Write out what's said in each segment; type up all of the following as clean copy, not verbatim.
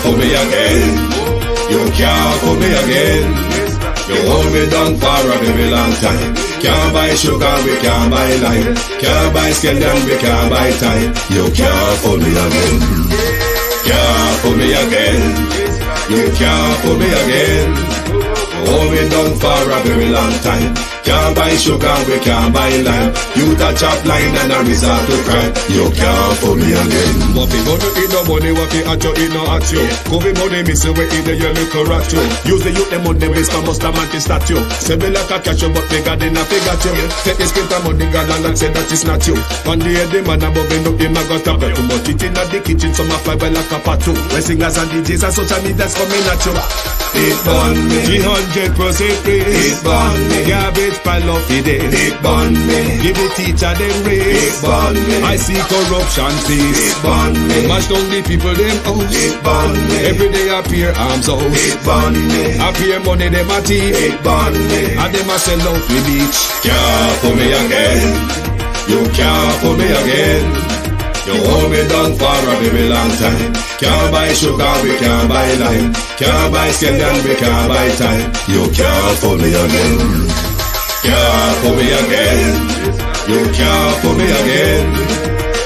fool me again. You can't fool me again. You hold me down for a very long time. Can't buy sugar, we can't buy lime. Can't buy scallion, we can't buy time. You can't fool me again. Can't fool me again. You can't fool me again. Hold me down for a very long time. Can't buy sugar, we can't buy lime. You touch up line and a resort to crime. You can't fool me again. What we gonna eat no money, what we at you, eat no at you. Covid money, miss away in the your little rat you. Use the youth, the money, waste a must a man to statue. Say me like a catch you, but me got in a figure you. Take the script of money, got and say that it's not you. One day the man above him, him a got a bet. Too much it in the kitchen, some a fly well like a patu. When singers and DJs and social media's coming at you. It burn me. 300% raise. It burn me. Garbage pile of it. It burn me. Give the teacher them raise. It burn me. I see corruption cease. It burn me. Mash down the people them house. It burn me. Every day appear arms out. It burn me. Appear money them a thief. It burn me. And them a sell out the beach. Can't fool me again. You can't fool me again. You hold me down for a very long time. Can't buy sugar, we can't buy lime. Can't buy scallion, we can't buy time. You can't fool me again. Can't fool me again. You can't fool me again.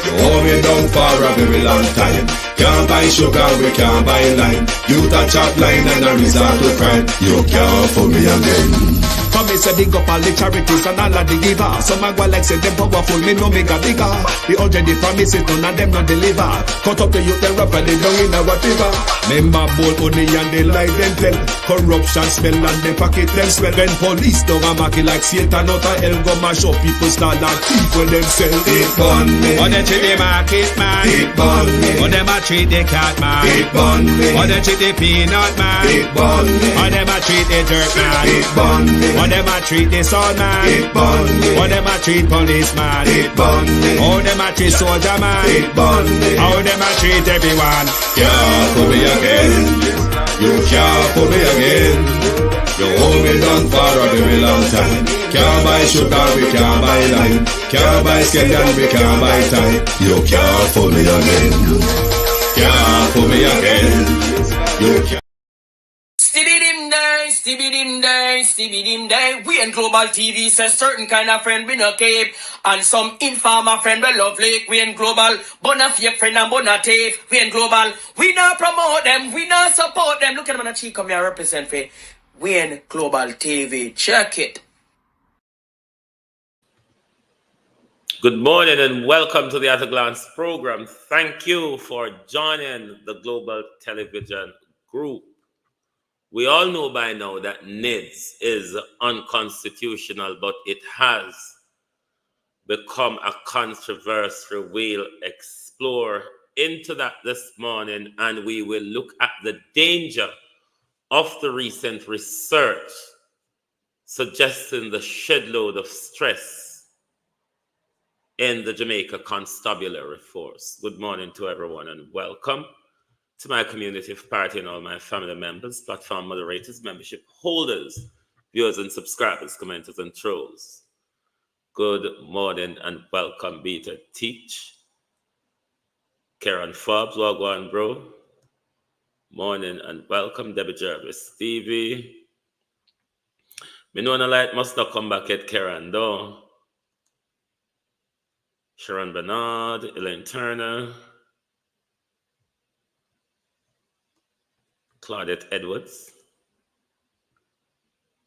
You hold me down for a very long time. Can't buy sugar, we can't buy lime. You touch up line and a resort to crime. You can't fool me again. Come me say big up all the charities and all of the givers. Some a go like say them powerful, me no make a bigger. The already promises, none of them not deliver. Cut up the youth, them rap and they down in a whatever. Member bold money and they lie them tell. Corruption smell and they pocket them swell. When police don't a market like Satan out of hell, go mash up people start like thief when them sell. It burn me. Or they treat the market man. It burn me. Or them a treat the cat man. It burn me. Or they treat the peanut man. It burn me. Or them a treat the dirt man. It burn me. Or them a treat the son man. It burn me. Or them a treat policeman. It burn me. Or them a treat soldier man. It burn me. How them a treat everyone. Can't fool me again. You can't fool me again. You hold me down for a very long time. Can't buy sugar, we can't buy lime. Can't buy scallion, we can't buy time. You can't fool me again. Can't fool me again. You can't. Stibbidim day. We in Global TV says certain kind of friend we no keep. And some informer friend we love like. We in Global, bona fake friend and bona tape. We in Global, we not promote them, we not support them. Look at them on the cheek, come here represent for. We in Global TV, check it. Good morning and welcome to the At a Glance program. Thank you for joining the Global Television Group. We all know by now that NIDS is unconstitutional, but it has become a controversy. We'll explore into that this morning, and we will look at the danger of the recent research suggesting the shed load of stress in the Jamaica Constabulary Force. Good morning to everyone and welcome to my community party and all my family members, platform moderators, membership holders, viewers and subscribers, commenters and trolls. Good morning and welcome, Beta Teach. Karen Forbes, Wagwan bro. Morning and welcome, Debbie Jarvis, Stevie. Me know the light must not come back at Karen though. Sharon Bernard, Elaine Turner. Claudette Edwards,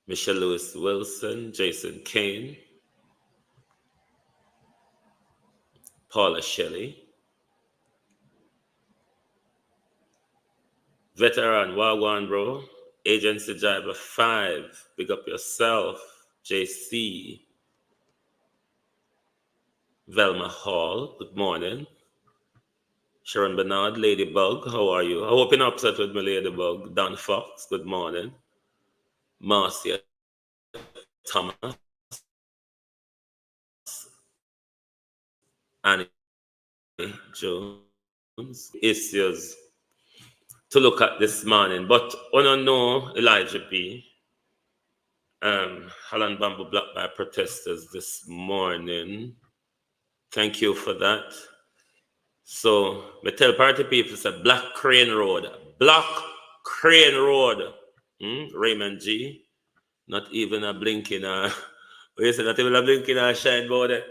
Michelle Lewis Wilson, Jason Kane, Paula Shelley, Veteran Wagwan bro, Agency Driver 5, big up yourself, JC, Velma Hall, good morning. Sharon Bernard, Ladybug, how are you? I hope you're not upset with me, Ladybug. Don Fox, good morning. Marcia Thomas. Annie Jones. Issues to look at this morning. But on no Elijah B. Holland Bamboo blocked by protesters this morning. Thank you for that. So, me tell party people, it's a Black Crane Road Black Crane Road. Raymond G. Not even a blinking, what you say, not even a blinking shine about it.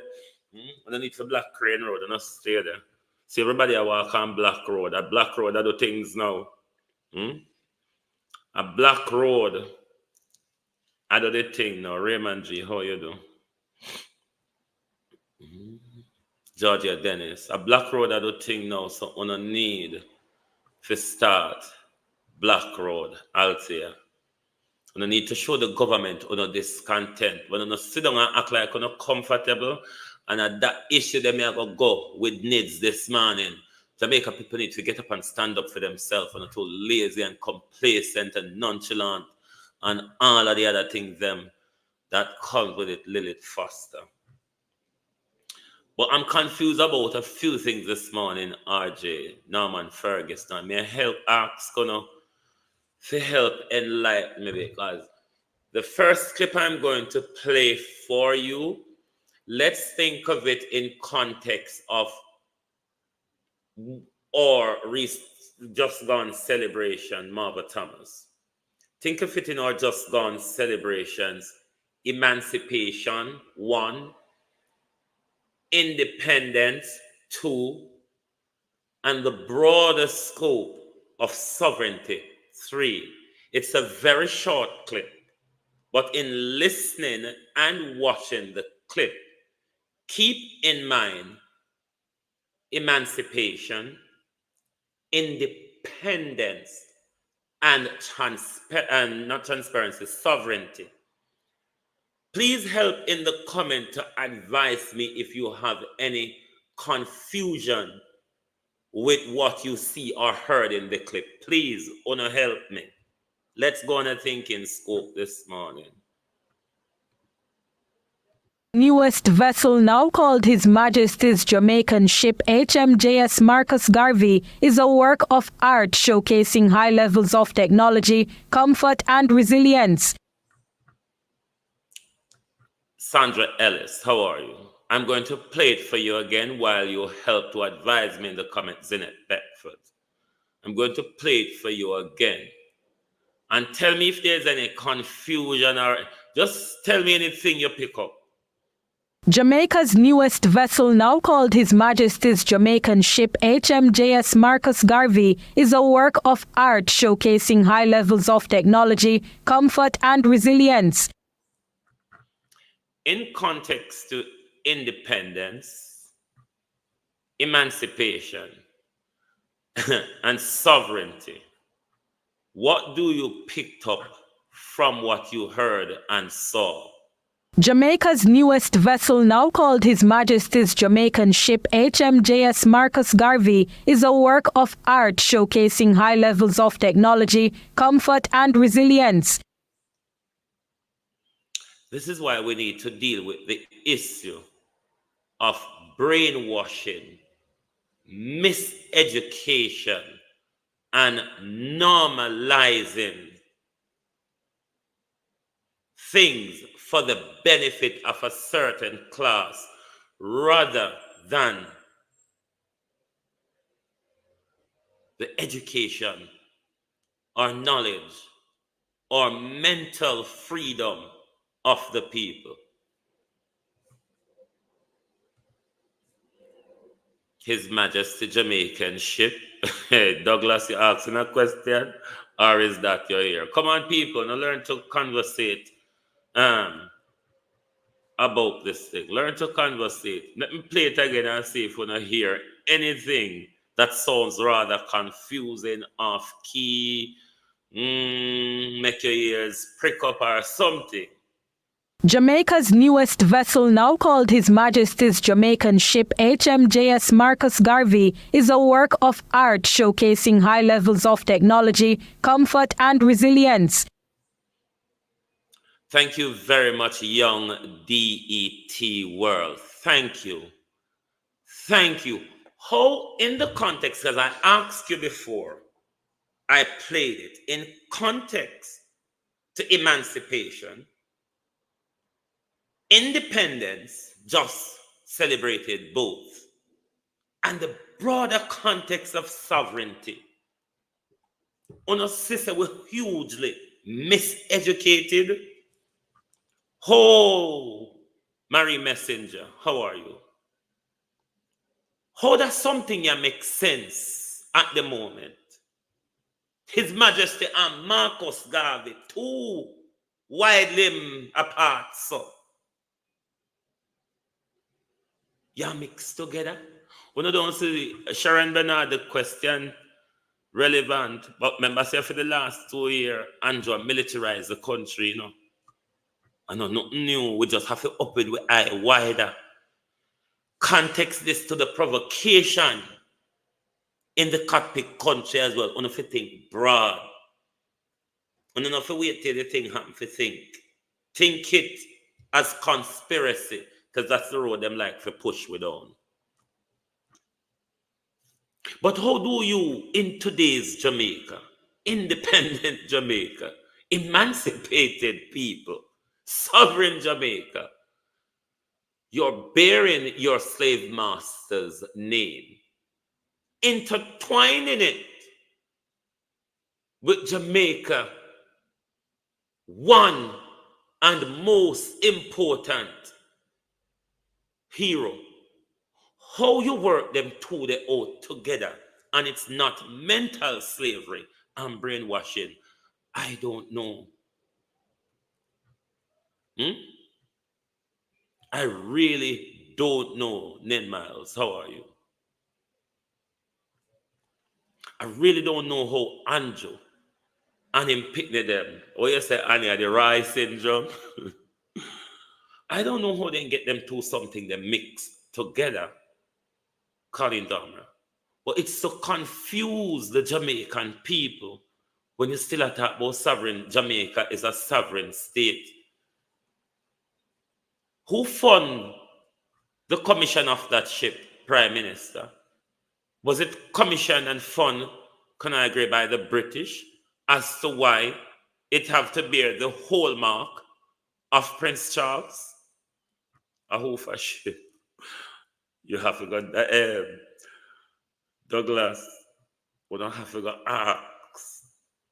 Underneath the Black Crane Road, and not stay there. See, everybody I walk on Black Road. At Black Road, I do things now. A Black Road, I do the thing now. Raymond G, how you do? Georgia Dennis. A Black Road, I do thing now, so on a need to start Black Road, Althea. You need to show the government discontent. When you sit down and act like you're not comfortable, and at that issue, they may go with needs this morning. Jamaica people need to get up and stand up for themselves and not too lazy and complacent and nonchalant and all of the other things them that come with it, Lilith Foster. But I'm confused about a few things this morning, RJ, Norman Ferguson. May I help ask, to help enlighten me, because the first clip I'm going to play for you, let's think of it in context of our just gone celebration, Marva Thomas. Think of it in our just gone celebrations: emancipation, 1, independence, 2, and the broader scope of sovereignty, 3. It's a very short clip, but in listening and watching the clip, keep in mind emancipation, independence, and sovereignty. Please help in the comment to advise me if you have any confusion with what you see or heard in the clip. Please, help me. Let's go on a thinking scope this morning. Newest vessel, now called His Majesty's Jamaican ship HMJS Marcus Garvey, is a work of art showcasing high levels of technology, comfort and resilience. Sandra Ellis, how are you? I'm going to play it for you again while you help to advise me in the comments, Zinette Beckford. I'm going to play it for you again. And tell me if there's any confusion, or just tell me anything you pick up. Jamaica's newest vessel, now called His Majesty's Jamaican ship HMJS Marcus Garvey, is a work of art showcasing high levels of technology, comfort and resilience. In context to independence, emancipation, and sovereignty, what do you pick up from what you heard and saw? Jamaica's newest vessel, now called His Majesty's Jamaican ship HMJS Marcus Garvey, is a work of art showcasing high levels of technology, comfort and resilience. This is why we need to deal with the issue of brainwashing, miseducation, and normalizing things for the benefit of a certain class rather than the education or knowledge or mental freedom of the people. His Majesty Jamaican ship. Hey, Douglas, you asking a question? Or is that your ear? Come on, people, now learn to conversate about this thing. Learn to conversate. Let me play it again and see if you want to hear anything that sounds rather confusing, off key, make your ears prick up or something. Jamaica's newest vessel, now called His Majesty's Jamaican ship HMJS Marcus Garvey, is a work of art showcasing high levels of technology, comfort and resilience. Thank you very much, young DET world. Thank you. Thank you. How, in the context, as I asked you before, I played it in context to emancipation, independence just celebrated both, and the broader context of sovereignty. Una sister were hugely miseducated. Oh, Mary Messenger, how are you? How does something ya make sense at the moment? His Majesty and Marcus Garvey, too widely apart, so. Ya mix together. When you don't see Sharon Bernard, the question relevant, but remember, say for the last 2 years, Andrew militarized the country, you know. I know nothing new. We just have to open with eye wider. Context this to the provocation in the cockpit country as well. On if you think broad. On if you wait till the thing happen for think. Think it as conspiracy, because that's the road them like for push we down. But how do you in today's Jamaica, independent Jamaica, emancipated people, sovereign Jamaica, you're bearing your slave master's name, intertwining it with Jamaica, one and most important hero. How you work them two they out together, and it's not mental slavery and brainwashing, I don't know. I really don't know, Nen Miles. How are you? I really don't know how Andrew and him picnic them. Or you say Annie had the Rye syndrome. I don't know how they get them two something they mix together. Colin Dahmer. But it's to confuse the Jamaican people when you still talk about sovereign Jamaica is a sovereign state. Who fund the commission of that ship, Prime Minister? Was it commissioned and fund, can I agree, by the British as to why it have to bear the hallmark of Prince Charles? I hope for shit. You have to go, Douglas, we don't have to go ask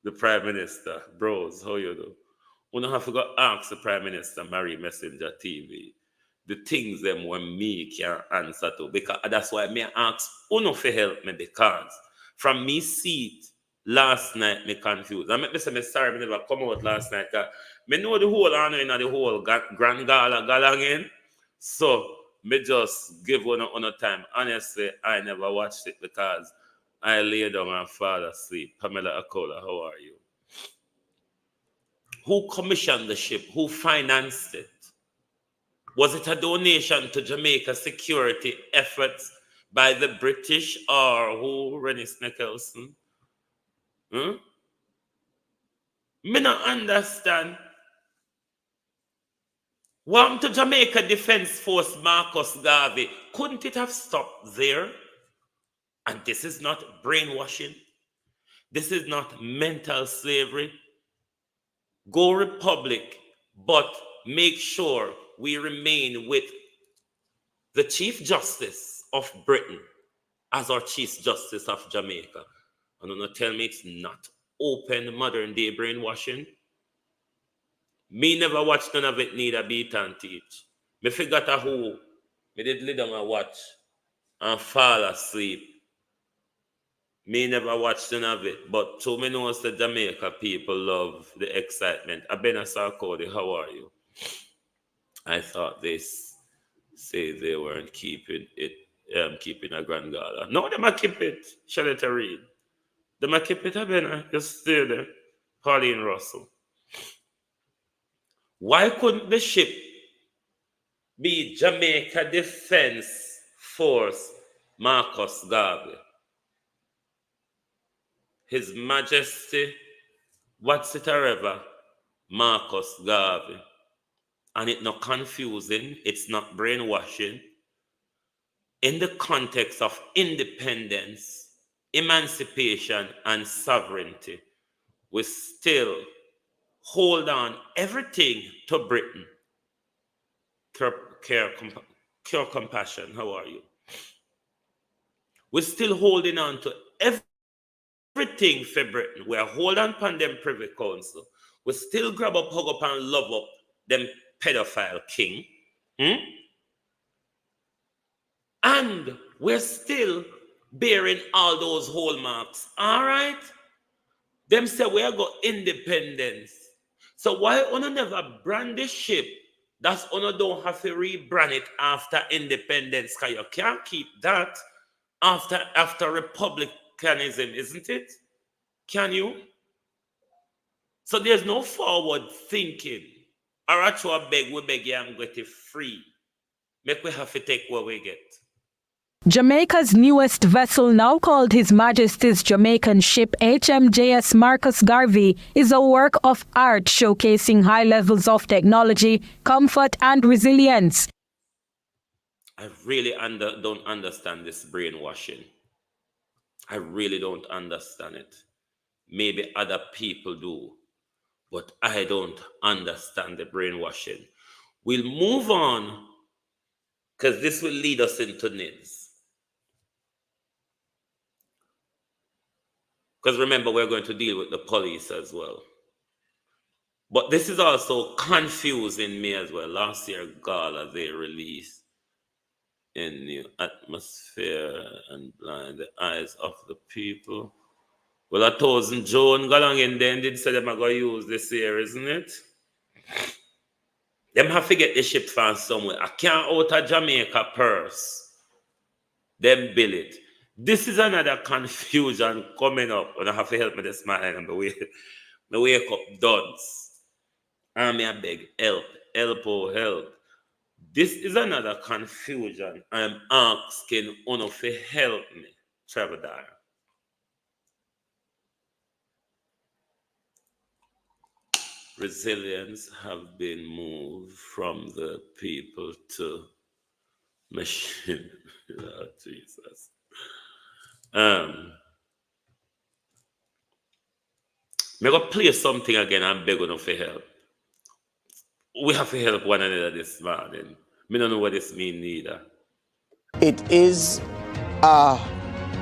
the Prime Minister, bros, how you do? We don't have to go ask the Prime Minister, Mary Messenger TV, the things them when me can answer to. Because that's why me ask Uno for help me, because from me seat last night me confused. I make me say me sorry me never come out last night. Me know the whole honor in the whole grand gala galangin. So me just give one on a time. Honestly, I never watched it because I lay down and fall asleep. Pamela Akola, how are you? Who commissioned the ship? Who financed it? Was it a donation to Jamaica security efforts by the British or who, Rennie Nicholson? Me not understand. Welcome to Jamaica Defense Force Marcus Garvey. Couldn't it have stopped there? And this is not brainwashing. This is not mental slavery. Go Republic, but make sure we remain with the Chief Justice of Britain as our Chief Justice of Jamaica. And don't tell me it's not open modern day brainwashing. Me never watch none of it, neither beat and teach. Me forgot a who. Me did lay down and watch and fall asleep. Me never watched none of it, but to me knows the Jamaica people love the excitement. Abena Sarkodie, how are you? I thought they say they weren't keeping it, keeping a grand gala. No, they might keep it. Charlotte Reed. They might keep it, Abena. Just stay there. Pauline Russell. Why couldn't the ship be Jamaica Defense Force Marcus Garvey? His Majesty, what's it ever, Marcus Garvey. And it's not confusing, it's not brainwashing. In the context of independence, emancipation, and sovereignty, we still hold on everything to Britain. Cure compassion, how are you? We're still holding on to everything everything for Britain. We're holding upon them Privy Council. We still grab up, hug up, and love up them pedophile king. And we're still bearing all those hallmarks. All right? Them say we are got independence. So why una never brand the ship? That's una don't have to rebrand it after independence, because you can't keep that after republicanism, isn't it? Can you? So there's no forward thinking. Or actually we beg you and get it free. Make we have to take what we get. Jamaica's newest vessel, now called His Majesty's Jamaican ship HMJS Marcus Garvey, is a work of art showcasing high levels of technology, comfort and resilience. I really don't understand this brainwashing. I really don't understand it. Maybe other people do, but I don't understand the brainwashing. We'll move on, because this will lead us into NIDS. Because remember, we're going to deal with the police as well. But this is also confusing me as well. Last year, Gala, they released a new atmosphere and blind the eyes of the people. Well, 1,000 Joan Galang in then did say them are going to use this year, isn't it? Them have to get the ship from somewhere. I can't out of Jamaica purse. Them bill it. This is another confusion coming up. And I have to help me this man and me wake up duds. And me I beg help. This is another confusion. I'm asking Uno to help me. Trevor Dyer. Resilience have been moved from the people to machine. Oh, Jesus. I'm going to play something again and beg Uno for help. We have to help one another this morning. I don't know what this means neither. It is a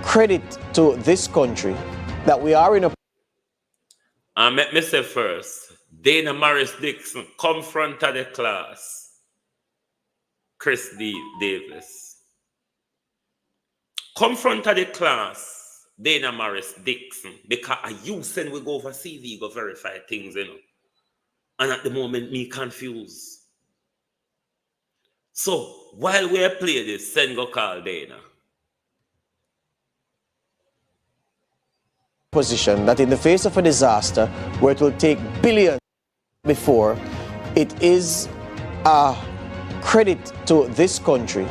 credit to this country that we are in a... Let me say first, Dana Morris Dixon, come front of the class. Chris Davis. Come front of the class, Dana Morris Dixon, because you send we go for CV, go verify things, you know. And at the moment, me confused. So, while we play this, send go call Dana. Position that in the face of a disaster where it will take billions before, it is a credit to this country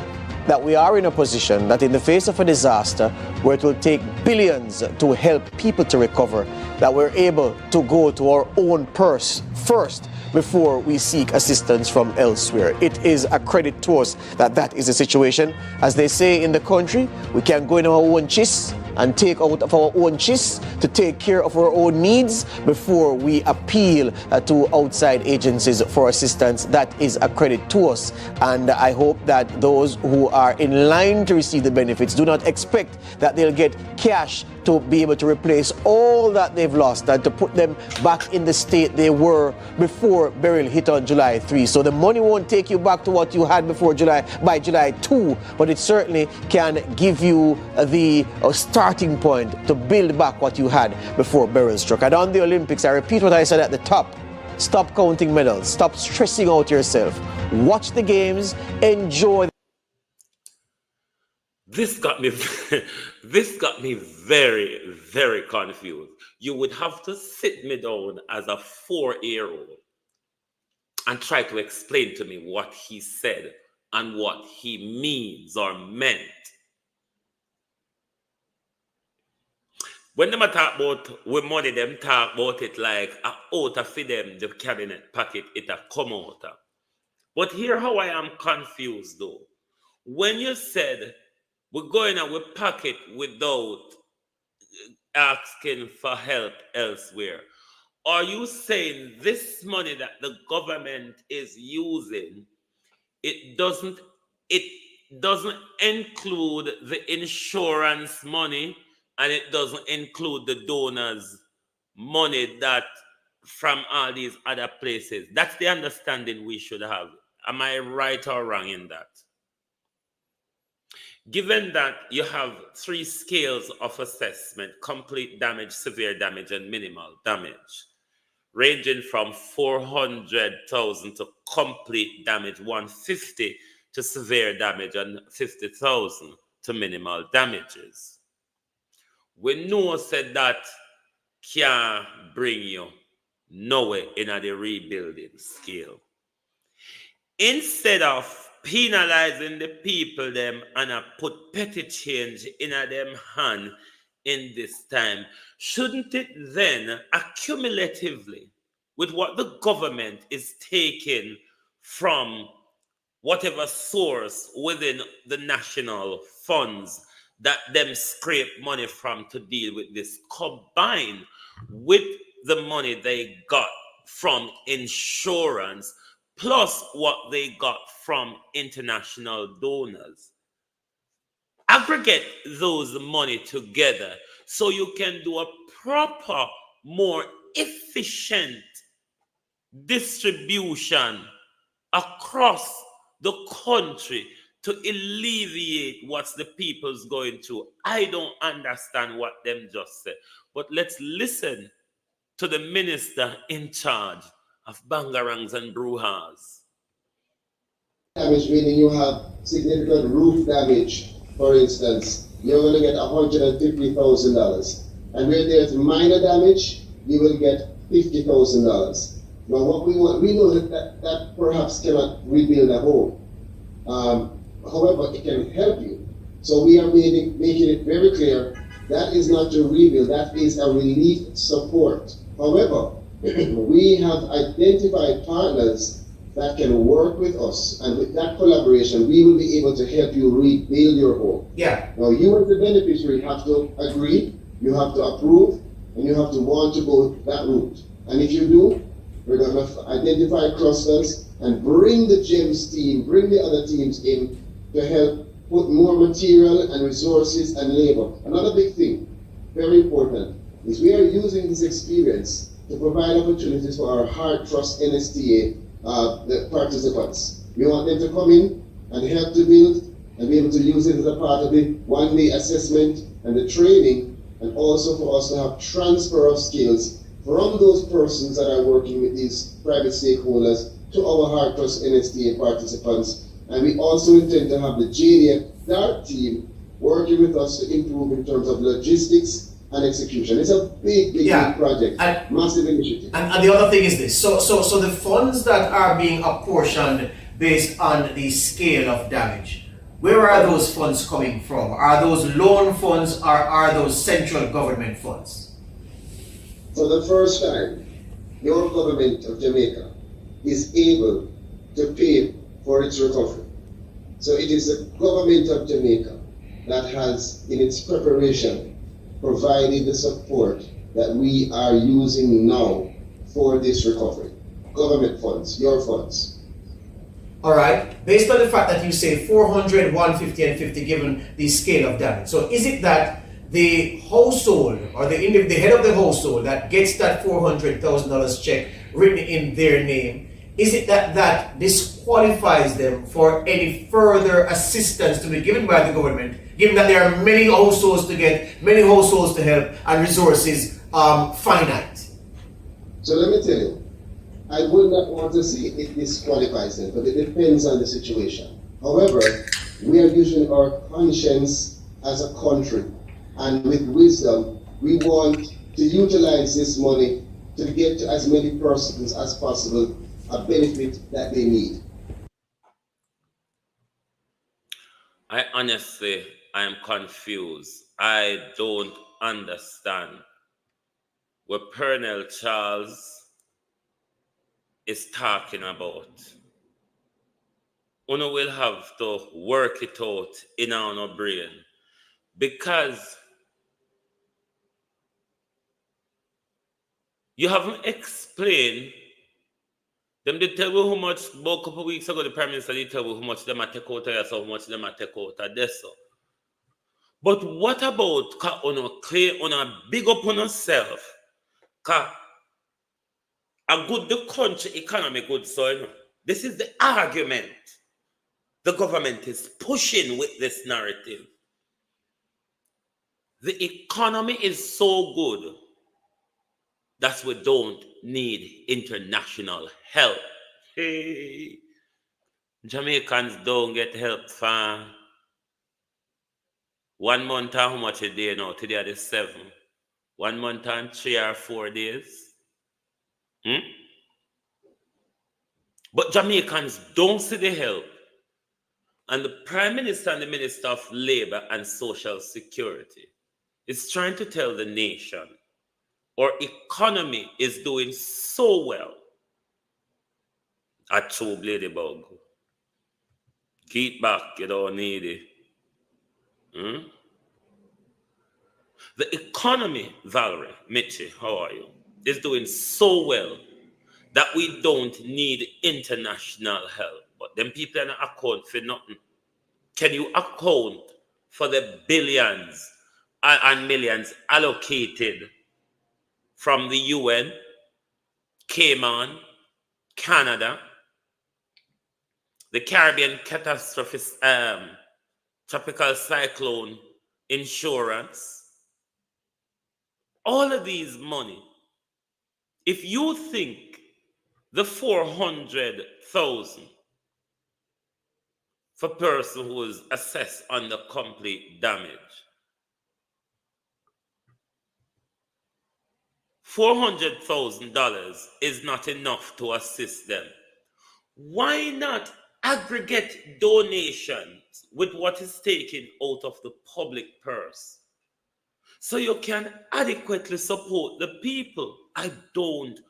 that we are in a position that in the face of a disaster where it will take billions to help people to recover, that we're able to go to our own purse first before we seek assistance from elsewhere. It is a credit to us that that is the situation. As they say in the country, we can go in our own chists and take out of our own chists to take care of our own needs before we appeal to outside agencies for assistance. That is a credit to us. And I hope that those who are in line to receive the benefits do not expect that they'll get cash to be able to replace all that they've lost and to put them back in the state they were before Beryl hit on July 3. So the money won't take you back to what you had before by July 2, but it certainly can give you the starting point to build back what you had before Beryl struck. And on the Olympics, I repeat what I said at the top. Stop counting medals. Stop stressing out yourself. Watch the games. Enjoy. This got me very, very confused. You would have to sit me down as a 4-year-old and try to explain to me what he said and what he means or meant. When them talk about with money, them talk about it like out of them, the cabinet pocket, it a come out. But here how I am confused though. When you said we're going and we pack it without asking for help elsewhere, are you saying this money that the government is using, it doesn't include the insurance money and it doesn't include the donors' money that from all these other places. That's the understanding we should have. Am I right or wrong in that? Given that you have three scales of assessment: complete damage, severe damage, and minimal damage, ranging from 400,000 to complete damage 150 to severe damage and 50,000 to minimal damages. We know said that can bring you nowhere in the rebuilding scale. Instead of penalizing the people them and put petty change in them hand in this time, shouldn't it then accumulatively with what the government is taking from whatever source within the national funds that them scrape money from to deal with this, combined with the money they got from insurance plus what they got from international donors, aggregate those money together so you can do a proper, more efficient distribution across the country to alleviate what's the people's going through. I don't understand what them just said, but let's listen to the minister in charge of bangarangs and brujas. Damage meaning you have significant roof damage, for instance, you're going to get $150,000. And where there's minor damage, you will get $50,000. Now what we want, we know that perhaps cannot rebuild a home. However, it can help you. So we are making it very clear that is not to rebuild, that is a relief support. However, we have identified partners that can work with us, and with that collaboration, we will be able to help you rebuild your home. Yeah. Now, you as the beneficiary have to agree, you have to approve, and you have to want to go that route. And if you do, we're going to identify clusters and bring the GEMS team, bring the other teams in to help put more material and resources and labor. Another big thing, very important, is we are using this experience to provide opportunities for our Heart Trust NSTA the participants. We want them to come in and help to build and be able to use it as a part of the one-day assessment and the training, and also for us to have transfer of skills from those persons that are working with these private stakeholders to our Heart Trust NSTA participants. And we also intend to have the JDF DART team working with us to improve in terms of logistics and execution. It's a big project, and massive initiative. And the other thing is this: so the funds that are being apportioned based on the scale of damage, where are those funds coming from? Are those loan funds or are those central government funds? For the first time, your government of Jamaica is able to pay for its recovery. So it is the government of Jamaica that has, in its preparation, provided the support that we are using now for this recovery. Government funds, your funds. All right, based on the fact that you say 400, 150, and 50 given the scale of damage. So is it that the household or the head of the household that gets that $400,000 check written in their name, is it that disqualifies them for any further assistance to be given by the government, given that there are many households to get, many households to help, and resources finite? So let me tell you, I would not want to say it disqualifies them, but it depends on the situation. However, we are using our conscience as a country, and with wisdom, we want to utilize this money to get to as many persons as possible a benefit that they need. I honestly, I am confused. I don't understand what Colonel Charles is talking about. Uno will have to work it out in our brain, because you haven't explained. Them did tell you how much, about a couple of weeks ago, the Prime Minister did tell you how much them a take out of here, so how much them a take out of this. So. But what about on a big up on yourself? A good the country economy good, so this is the argument the government is pushing with this narrative. The economy is so good that we don't need international help. Hey, Jamaicans don't get help for 1 month and how much a day now? Today are the 7. 1 month and 3 or 4 days. But Jamaicans don't see the help. And the Prime Minister and the Minister of Labour and Social Security is trying to tell the nation our economy is doing so well. A true ladybug. Get back, you don't need it. The economy, Valerie, Mitchie, how are you? Is doing so well that we don't need international help. But them people don't account for nothing. Can you account for the billions and millions allocated from the UN, Cayman, Canada, the Caribbean catastrophe, tropical cyclone insurance, all of these money? If you think the 400,000 for person who is assessed under complete damage, $400,000 is not enough to assist them. Why not aggregate donations with what is taken out of the public purse so you can adequately support the people? I don't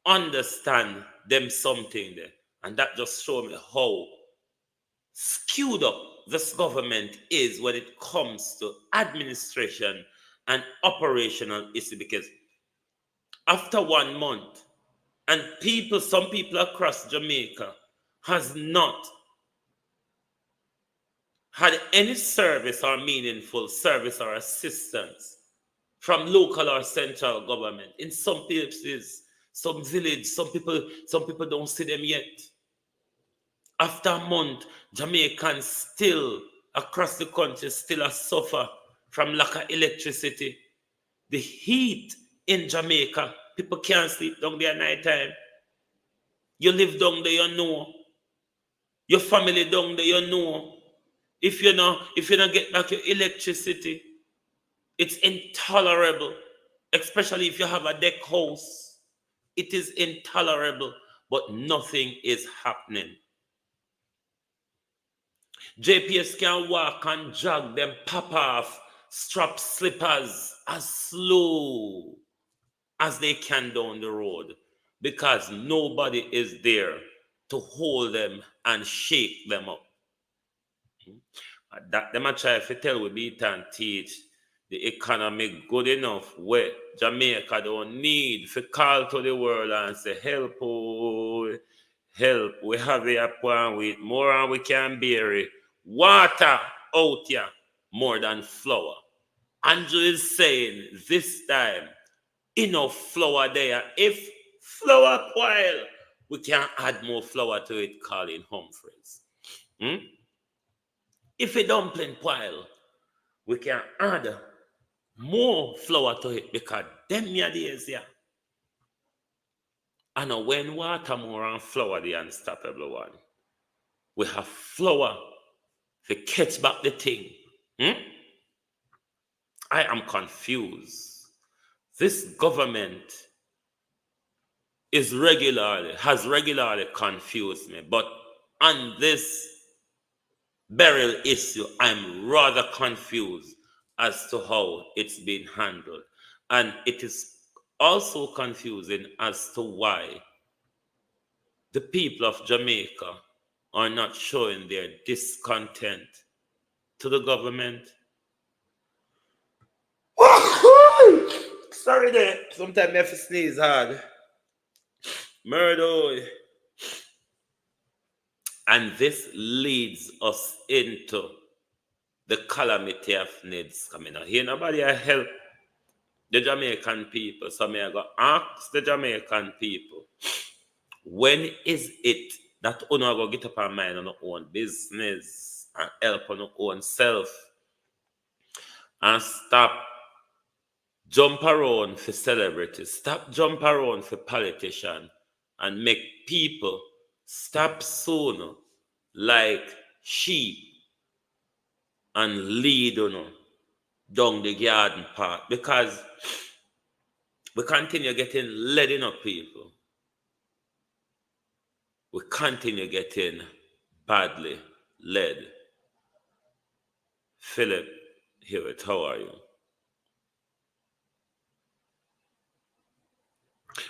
understand them something there. And that just shows me how skewed up this government is when it comes to administration and operational issue. Because after 1 month, and some people across Jamaica has not had any service or meaningful service or assistance from local or central government. In some places, some village, some people don't see them yet. After a month, Jamaicans still across the country still suffer from lack of electricity. The heat in Jamaica, people can't sleep down there at night time. You live down there, you know. Your family down there, you know. If you don't get back your electricity, it's intolerable. Especially if you have a deck house. It is intolerable, but nothing is happening. JPS can walk and jog them pop off strap slippers as slow as they can down the road because nobody is there to hold them and shake them up. That them a try to tell we beat and teach the economy good enough where Jamaica don't need to call to the world and say help, oh, help. We have a plan with more and we can bear it. Water out here more than flour. Andrew is saying this time enough flour there. If flour spoil, we can add more flour to it, Colin Humphreys. If a dumpling pile, we can add more flour to it because them days here. And when water more and flour the unstoppable one, we have flour to catch back the thing. I am confused. This government has regularly confused me, but on this burial issue, I'm rather confused as to how it's been handled. And it is also confusing as to why the people of Jamaica are not showing their discontent to the government. Sorry there. Sometimes I have to sneeze hard. Murder. And this leads us into the calamity of needs coming out. Here nobody I help the Jamaican people. So me I go ask the Jamaican people, when is it that you go get up and mind on your own business and help on your own self and stop jump around for celebrities, stop jump around for politicians, and make people stop soon like sheep and lead down the garden path, because we continue getting led in up people. We continue getting badly led. Philip Hewitt, how are you?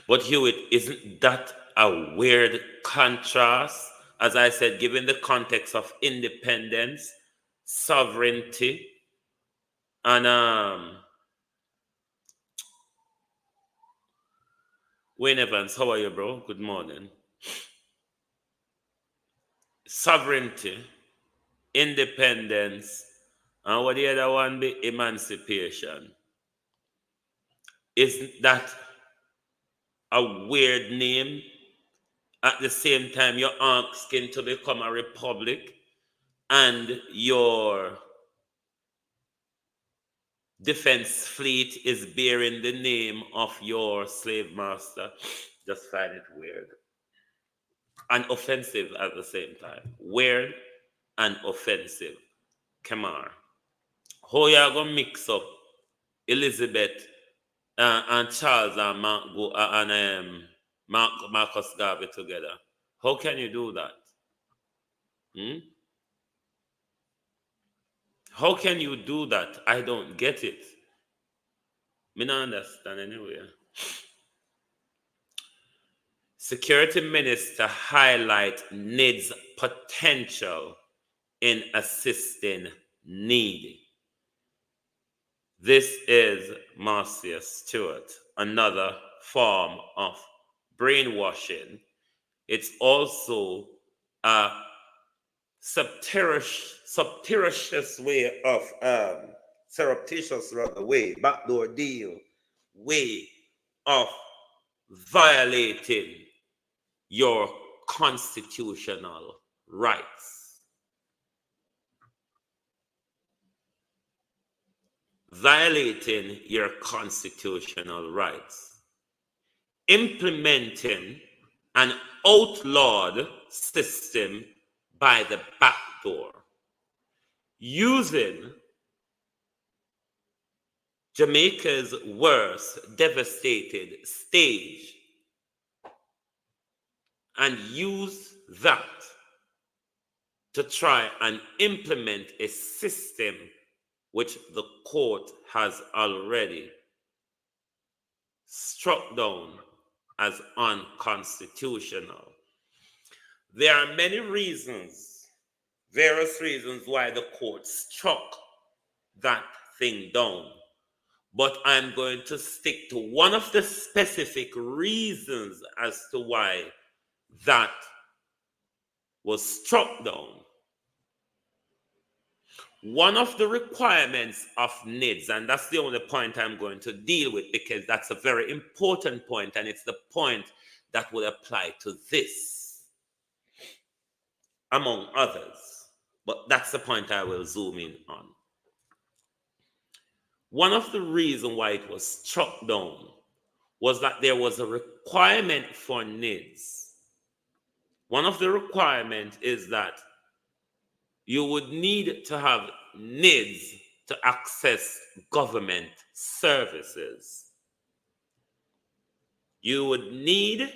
But Hewitt, isn't that a weird contrast? As I said, given the context of independence, sovereignty, and Wayne Evans, how are you, bro? Good morning. Sovereignty, independence, and what the other one be? Emancipation. Isn't that a weird name? At the same time, you're asking to become a republic, and your defense fleet is bearing the name of your slave master. Just find it weird and offensive at the same time. Weird and offensive. Come on. How you gonna mix up Elizabeth and Charles and Marcus Garvey together? How can you do that? How can you do that? I don't get it. Me not understand anyway. Security Minister highlight needs potential in assisting needy. This is Marcia Stewart, another form of brainwashing. It's also a surreptitious way of surreptitious way, backdoor deal, way of violating your constitutional rights. Violating your constitutional rights. Implementing an outlawed system by the back door. Using Jamaica's worst devastated stage and use that to try and implement a system which the court has already struck down as unconstitutional. There are many reasons, various reasons why the court struck that thing down. But I'm going to stick to one of the specific reasons as to why that was struck down. One of the requirements of NIDS, and that's the only point I'm going to deal with because that's a very important point, and it's the point that will apply to this, among others. But that's the point I will zoom in on. One of the reasons why it was struck down was that there was a requirement for NIDS. One of the requirements is that you would need to have NIDS to access government services. You would need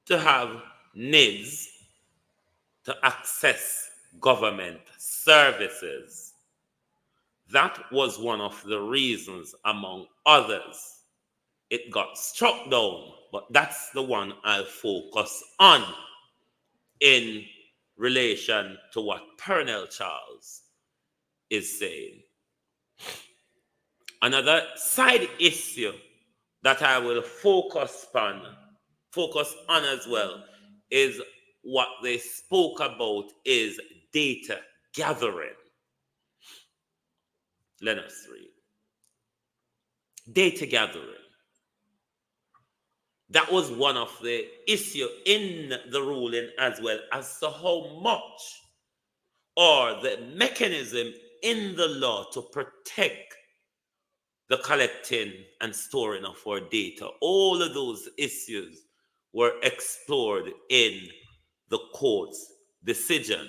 to have NIDS to access government services. That was one of the reasons, among others, it got struck down, but that's the one I'll focus on in relation to what Pernell Charles is saying. Another side issue that I will focus on as well is what they spoke about is data gathering. Let us read. Data gathering. That was one of the issue in the ruling as well as to how much or the mechanism in the law to protect the collecting and storing of our data. All of those issues were explored in the court's decision.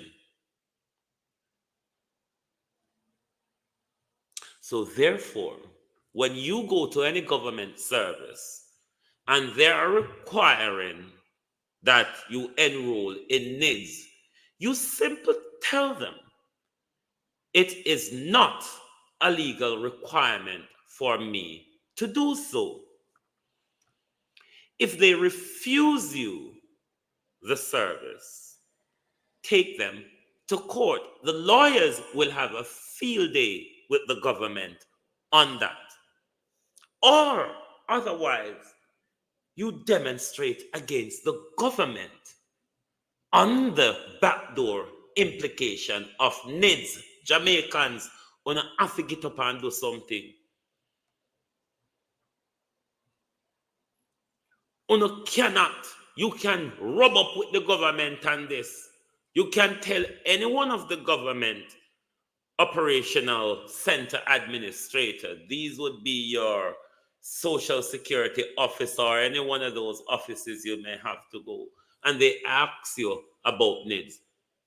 So therefore, when you go to any government service and they are requiring that you enroll in NIDS, you simply tell them it is not a legal requirement for me to do so. If they refuse you the service, take them to court. The lawyers will have a field day with the government on that. Or otherwise, you demonstrate against the government on the backdoor implication of NIDS. Jamaicans wanna have to get up and do something. You can rub up with the government on this. You can tell any one of the government operational center administrator, these would be your social security officer or any one of those offices you may have to go, and they ask you about NIDS.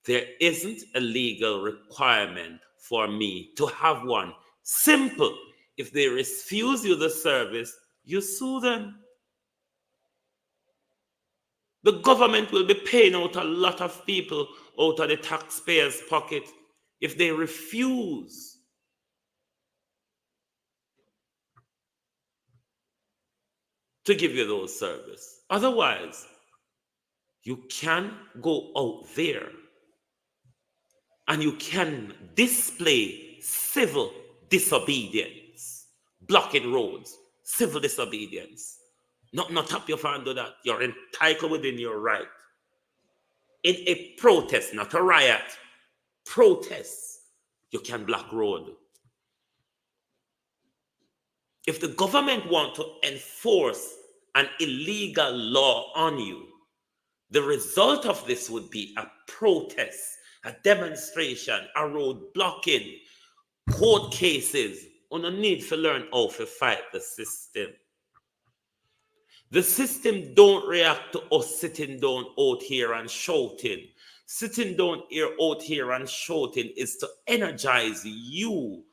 There isn't a legal requirement for me to have one. Simple. If they refuse you the service, you sue them. The government will be paying out a lot of people out of the taxpayers' pocket if they refuse to give you those services. Otherwise, you can go out there and you can display civil disobedience, blocking roads, civil disobedience. Not up your hand do that. You're entitled within your right. In a protest, not a riot, protest, you can block road. If the government want to enforce an illegal law on you, the result of this would be a protest, a demonstration, a road blocking, court cases. On a need to learn how to fight the system. The system don't react to us sitting down out here and shouting. Sitting down here out here and shouting is to energize you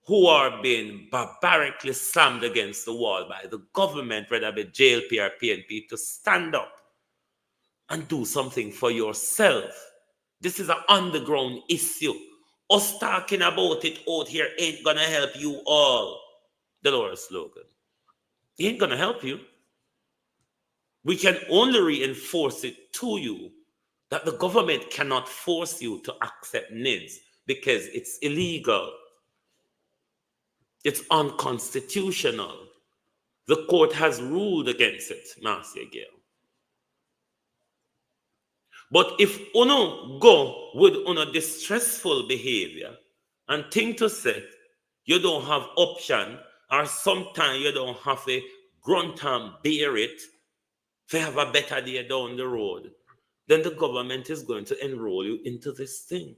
who are being barbarically slammed against the wall by the government, whether it be JLP or PNP, to stand up and do something for yourself. This is an underground issue. Us talking about it out here ain't gonna help you all. Dolores slogan. It ain't gonna help you. We can only reinforce it to you that the government cannot force you to accept NIDS because it's illegal. It's unconstitutional. The court has ruled against it, Marcia Gale. But if uno go with uno distressful behavior and think to say you don't have option or sometimes you don't have a grunt and bear it to have a better day down the road, then the government is going to enroll you into this thing.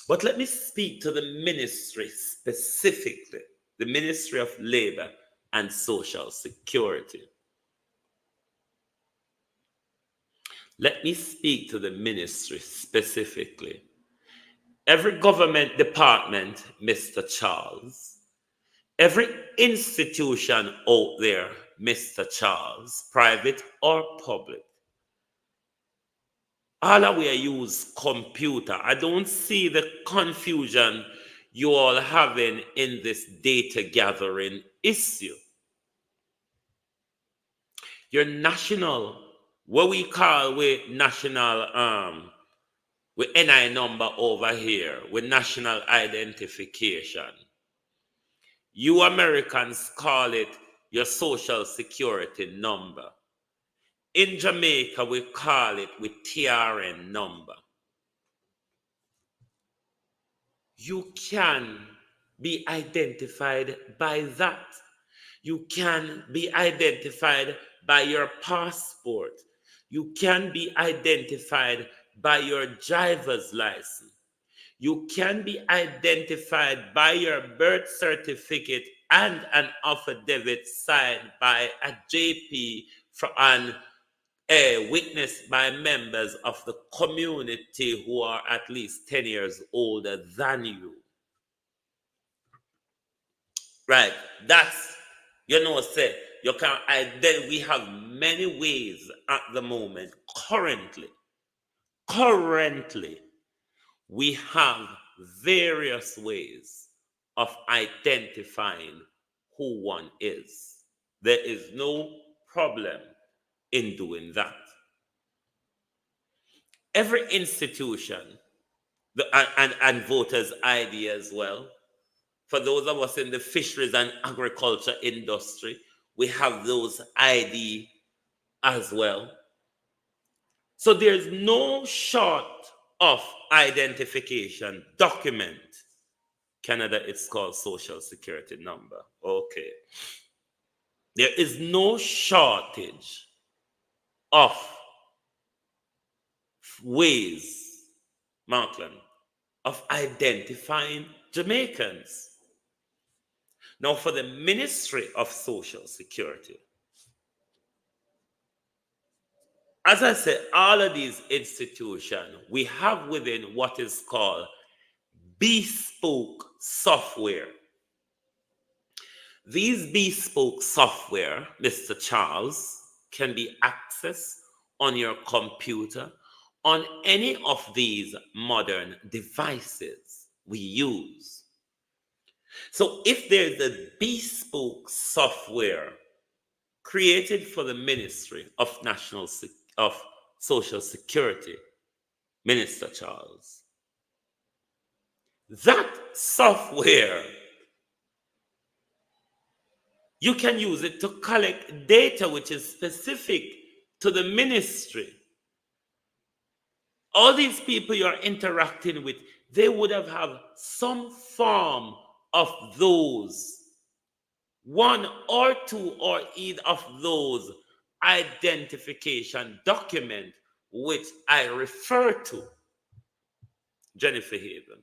But let me speak to the ministry specifically, the Ministry of Labor and Social Security. Let me speak to the ministry specifically. Every government department, Mr. Charles, every institution out there, Mr. Charles, private or public, all of we use computer. I don't see the confusion you all having in this data gathering issue. Your national, what we call with national, with NI number over here, with national identification. You Americans call it your social security number. In Jamaica, we call it with TRN number. you can be identified by that. You can be identified by your passport. You can be identified by your driver's license. You can be identified by your birth certificate and an affidavit signed by a JP and witnessed by members of the community who are at least 10 years older than you. Right, that's, say, you can then we have many ways at the moment. Currently, we have various ways of identifying who one is. There is no problem in doing that. Every institution, and voters' ID as well, for those of us in the fisheries and agriculture industry, we have those ID as well. So there's no short of identification document. Canada, it's called Social Security number. Okay. There is no shortage of ways, Markland, of identifying Jamaicans. Now, for the Ministry of Social Security, as I said, all of these institutions, we have within what is called bespoke software. These bespoke software, Mr. Charles, can be accessed on your computer on any of these modern devices we use. So if there's a bespoke software created for the Ministry of Social Security, Minister Charles, that software, you can use it to collect data which is specific to the ministry. All these people you're interacting with, they would have some form of those, one or two or either of those identification document which I refer to, Jennifer Haven.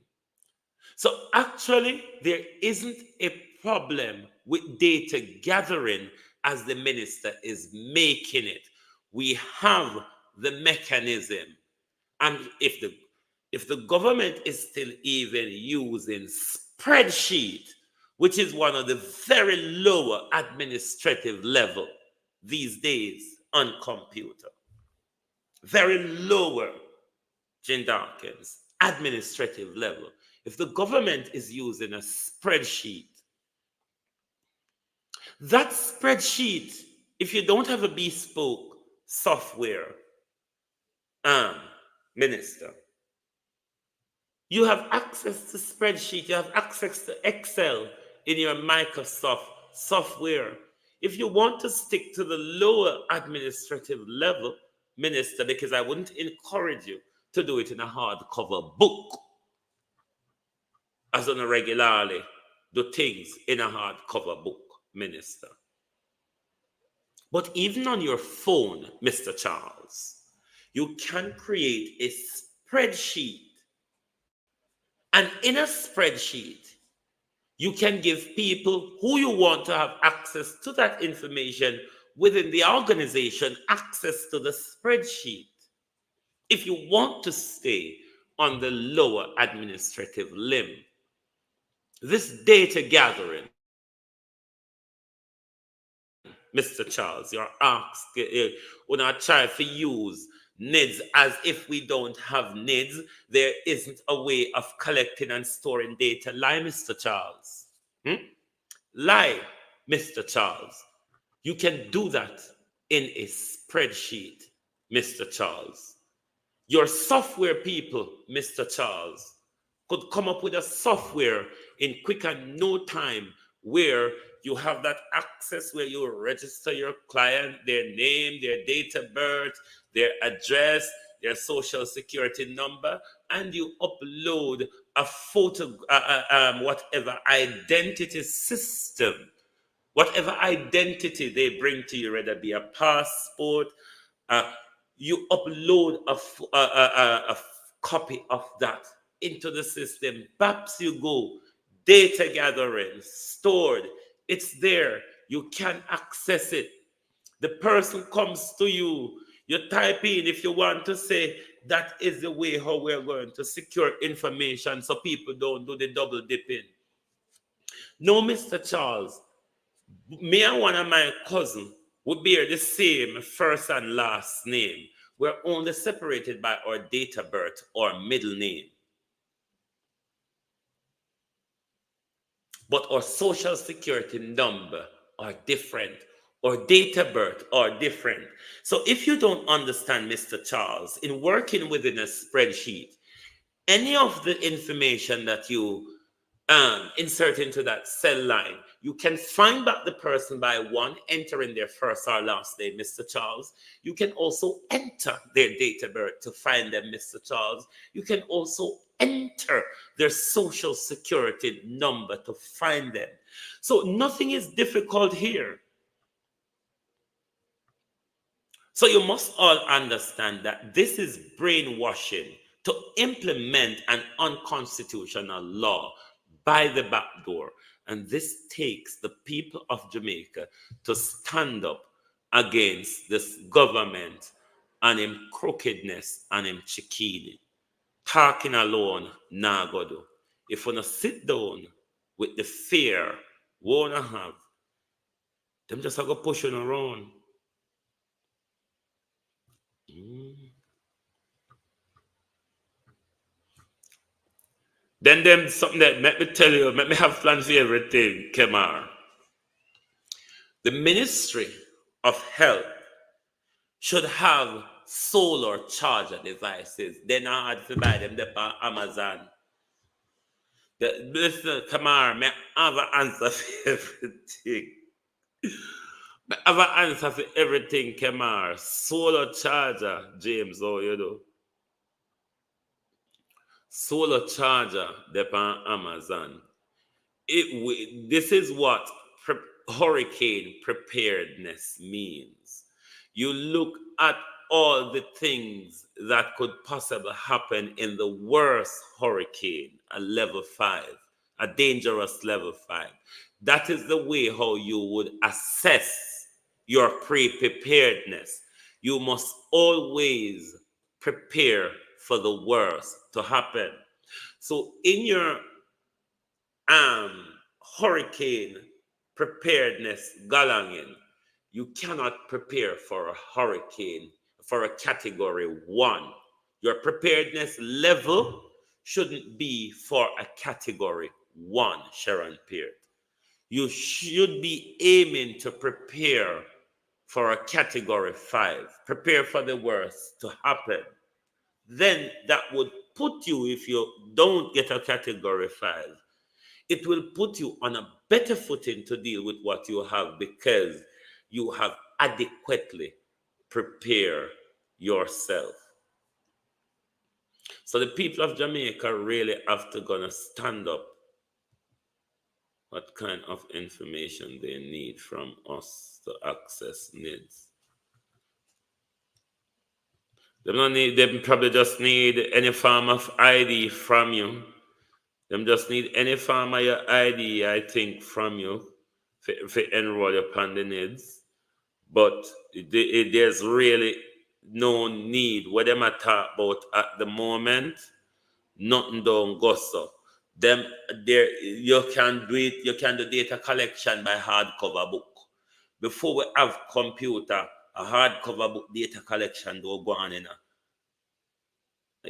So actually, there isn't a problem with data gathering as the minister is making it. We have the mechanism. And if the government is still even using spreadsheet, which is one of the very lower administrative level these days on computer, very lower, Jane Dawkins, administrative level. If the government is using a spreadsheet, that spreadsheet, if you don't have a bespoke software, minister, you have access to spreadsheet, you have access to Excel in your Microsoft software. If you want to stick to the lower administrative level, minister, because I wouldn't encourage you to do it in a hardcover book, as on a regularly do things in a hardcover book, minister. But even on your phone, Mr. Charles, you can create a spreadsheet. And in a spreadsheet, you can give people who you want to have access to that information within the organization access to the spreadsheet. If you want to stay on the lower administrative limb, this data gathering, Mr. Charles, you're asked, when I try to use NIDS as if we don't have NIDS, there isn't a way of collecting and storing data. Lie, Mr. Charles. Lie, Mr. Charles. You can do that in a spreadsheet, Mr. Charles. Your software people, Mr. Charles, could come up with a software in quick and no time where you have that access where you register your client, their name, their date of birth, their address, your social security number, and you upload a photo, whatever identity system, whatever identity they bring to you, whether it be a passport, uh, you upload a copy of that into the system. Perhaps you go, data gathering, stored, it's there. You can access it. The person comes to you, you type in if you want to say that is the way how we're going to secure information so people don't do the double dipping. No, Mr. Charles, me and one of my cousins would bear the same first and last name. We're only separated by our date of birth or middle name. But our social security number are different. Our date of birth are different. So if you don't understand, Mr. Charles, in working within a spreadsheet, any of the information that you insert into that cell line, you can find back the person by one, entering their first or last name, Mr. Charles. You can also enter their date of birth to find them, Mr. Charles. You can also enter their social security number to find them. So nothing is difficult here. So you must all understand that this is brainwashing to implement an unconstitutional law by the back door. And this takes the people of Jamaica to stand up against this government and him crookedness and him chikini. Talking alone, nah go do. If you not sit down with the fear, wanna have, them just go pushing around. Then them something that let me tell you, let me have plans for everything, Kemar. The Ministry of Health should have solar charger devices. They now had to buy them on Amazon. Listen, Kemar, may I have an answer for everything. I have an answer for everything, Kemar. Solar charger, James, oh, you know. Solar charger, they're on Amazon. This is what hurricane preparedness means. You look at all the things that could possibly happen in the worst hurricane, a level 5, a dangerous level 5. That is the way how you would assess your pre-preparedness. You must always prepare for the worst to happen. So in your hurricane preparedness galangin, you cannot prepare for a hurricane for a category 1. Your preparedness level shouldn't be for a category 1, Sharon Peart. You should be aiming to prepare for a category 5. Prepare for the worst to happen. Then that would put you, if you don't get a category 5, it will put you on a better footing to deal with what you have because you have adequately prepared yourself. So the people of Jamaica really have to gonna stand up what kind of information they need from us to access needs. They probably just need any form of ID from you. Them just need any form of your ID, I think, from you for enroll upon the needs. But there's really no need. What them I talk about at the moment, nothing don't go so. Them there you can do it, you can do data collection by hardcover book. Before we have computer, a hardcover book data collection do go on in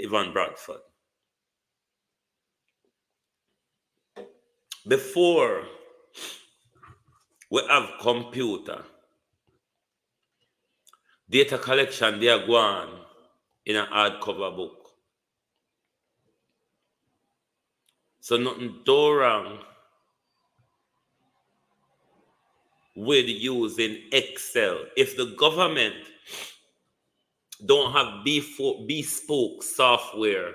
Ivan Bradford. Before we have computer, data collection they are gone in a hardcover book. So nothing do wrong with using Excel. If the government don't have bespoke software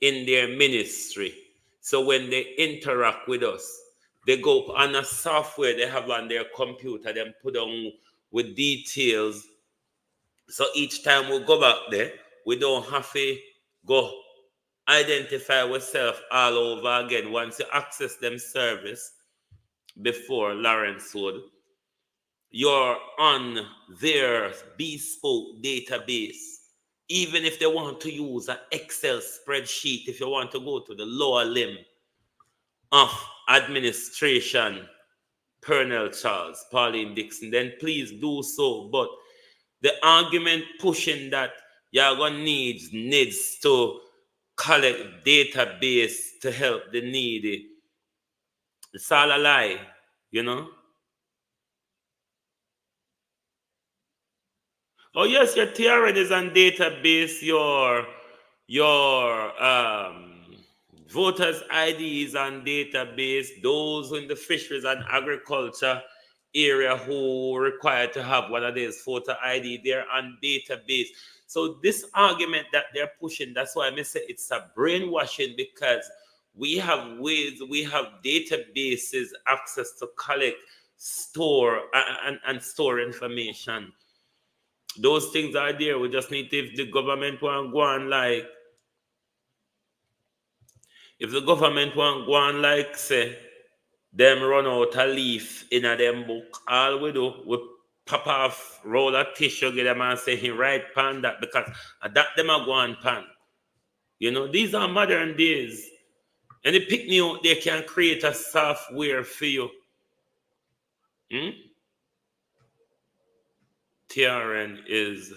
in their ministry. So when they interact with us, they go on a software they have on their computer, then put on with details. So each time we go back there, we don't have to go identify ourselves all over again. Once you access them service before Lawrence Wood, you're on their bespoke database. Even if they want to use an Excel spreadsheet, if you want to go to the lower limb of administration, Pernell Charles, Pauline Dixon, then please do so. But the argument pushing that you're going to needs to collect database to help the needy, it's all a lie, you know? Oh yes, your TRN is on database. Your voters ID is on database. Those in the fisheries and agriculture area who require to have one of these voter ID, they're on database. So this argument that they're pushing, that's why I say it's a brainwashing, because we have ways, we have databases, access to collect, store, and store information. Those things are there. We just need to, if the government want to go on like, if the government want to go on like, say, them run out a leaf in a them book, all we do, we pop off, roll a tissue, get them and say, he write pan that, because that them a go on pan. You know, these are modern days. And they pick me out, they can create a software for you. TRN is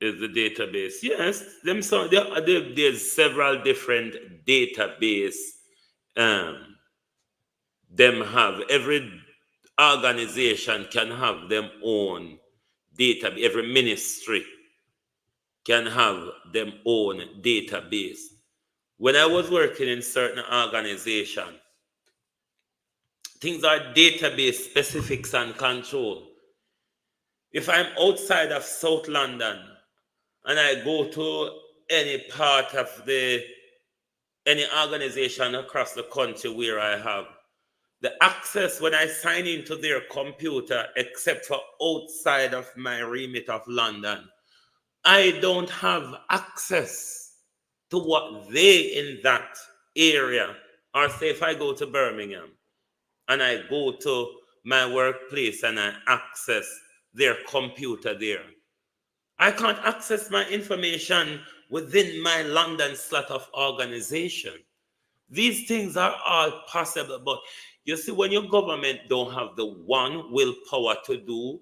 the database. Yes, there's several different database. Them have, every organization can have them own database. Every ministry can have them own database. When I was working in certain organization, things are database specifics and control. If I'm outside of South London and I go to any part of any organization across the country where I have the access, when I sign into their computer, except for outside of my remit of London, I don't have access to what they in that area, or say if I go to Birmingham and I go to my workplace and I access their computer there, I can't access my information within my London slot of organization. These things are all possible, but you see, when your government don't have the one willpower to do,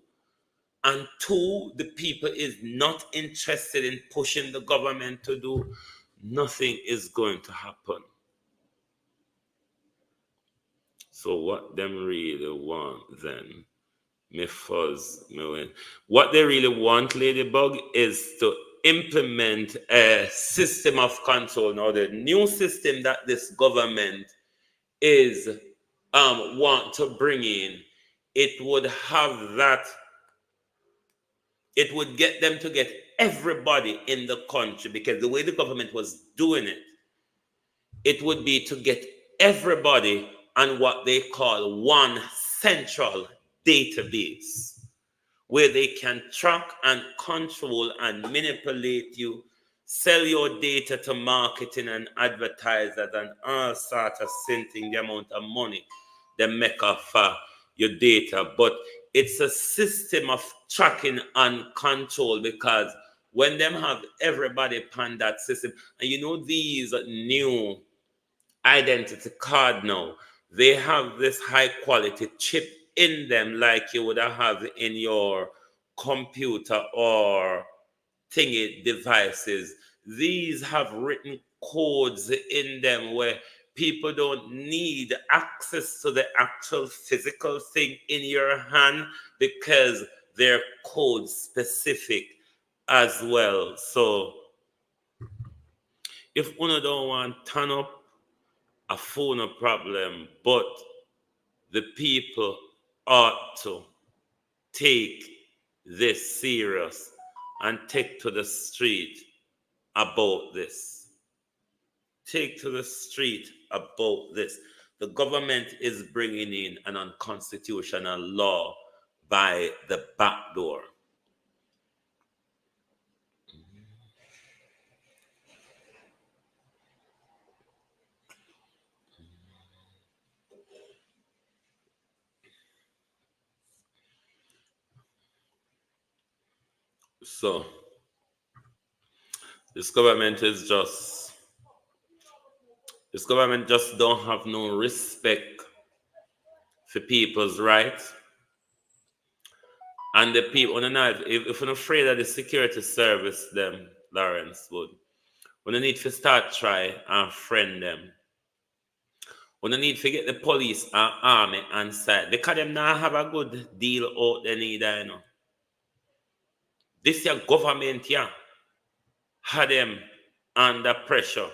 and two, the people is not interested in pushing the government to do, nothing is going to happen. So what them really want then? Me fuzz, me win. What they really want, Ladybug, is to implement a system of control. Now, the new system that this government is want to bring in, it would have that, it would get them to get everybody in the country, because the way the government was doing it, it would be to get everybody on what they call one central database, where they can track and control and manipulate you, sell your data to marketing and advertisers and all sorts of thing, the amount of money they make off your data. But it's a system of tracking and control, because when them have everybody upon that system, and you know these new identity card now, they have this high quality chip in them, like you would have in your computer or thingy devices. These have written codes in them where people don't need access to the actual physical thing in your hand, because they're code specific as well. So if one don't want to turn up a phone problem, but the people ought to take this serious and take to the street about this. Take to the street about this. The government is bringing in an unconstitutional law by the back door. So this government just don't have no respect for people's rights. And the people on the night, if you're afraid of the security service, them, Lawrence would. When you need to start try and friend them. When you need to get the police and army on side. Because them not have a good deal out there neither, you know. This your government, yeah, had them under pressure.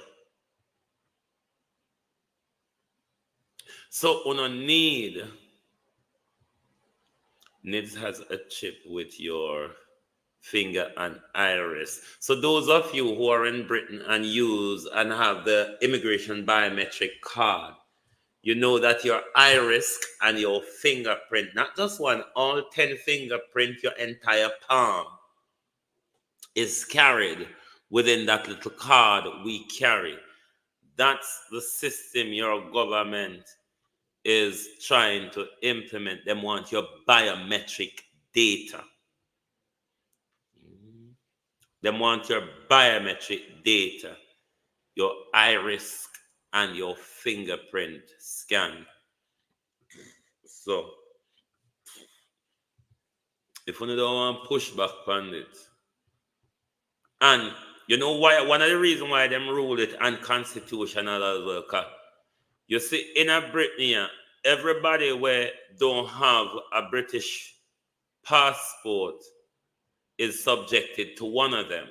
So you needs has a chip with your finger and iris. So those of you who are in Britain and use and have the immigration biometric card, you know that your iris and your fingerprint, not just one, all 10 fingerprint, your entire palm is carried within that little card we carry. That's the system your government is trying to implement. They want your biometric data. They want your biometric data, your iris and your fingerprint scan. So, if you don't want to push back on it, and you know why? One of the reasons why them rule it unconstitutional as well, 'cause you see, in a Britain, everybody where don't have a British passport is subjected to one of them.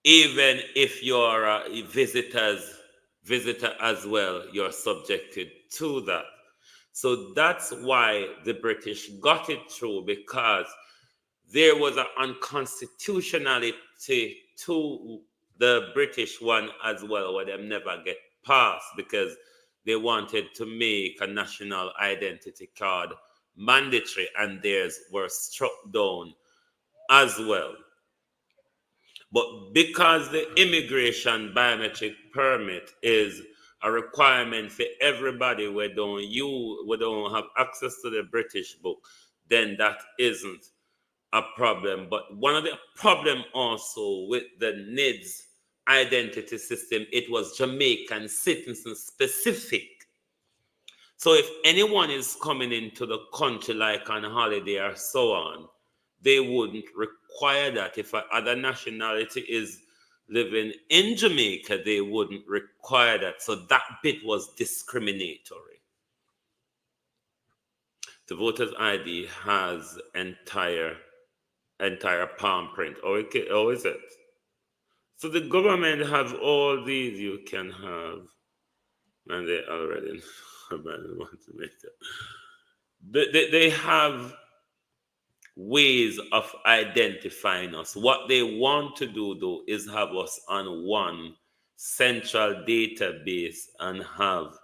Even if you're a visitor as well, you're subjected to that. So that's why the British got it through, because there was an unconstitutionality to the British one as well, where them never get passed, because they wanted to make a national identity card mandatory, and theirs were struck down as well. But because the immigration biometric permit is a requirement for everybody we don't have access to the British book, then that isn't a problem. But one of the problem also with the NIDS identity system, it was Jamaican citizen specific. So if anyone is coming into the country like on holiday or so on, they wouldn't require that. If other nationality is living in Jamaica, they wouldn't require that. So that bit was discriminatory. The voter's ID has entire palm print. Oh, is it? So the government have all these you can have, and they already want to make that. They have ways of identifying us. What they want to do, though, is have us on one central database and have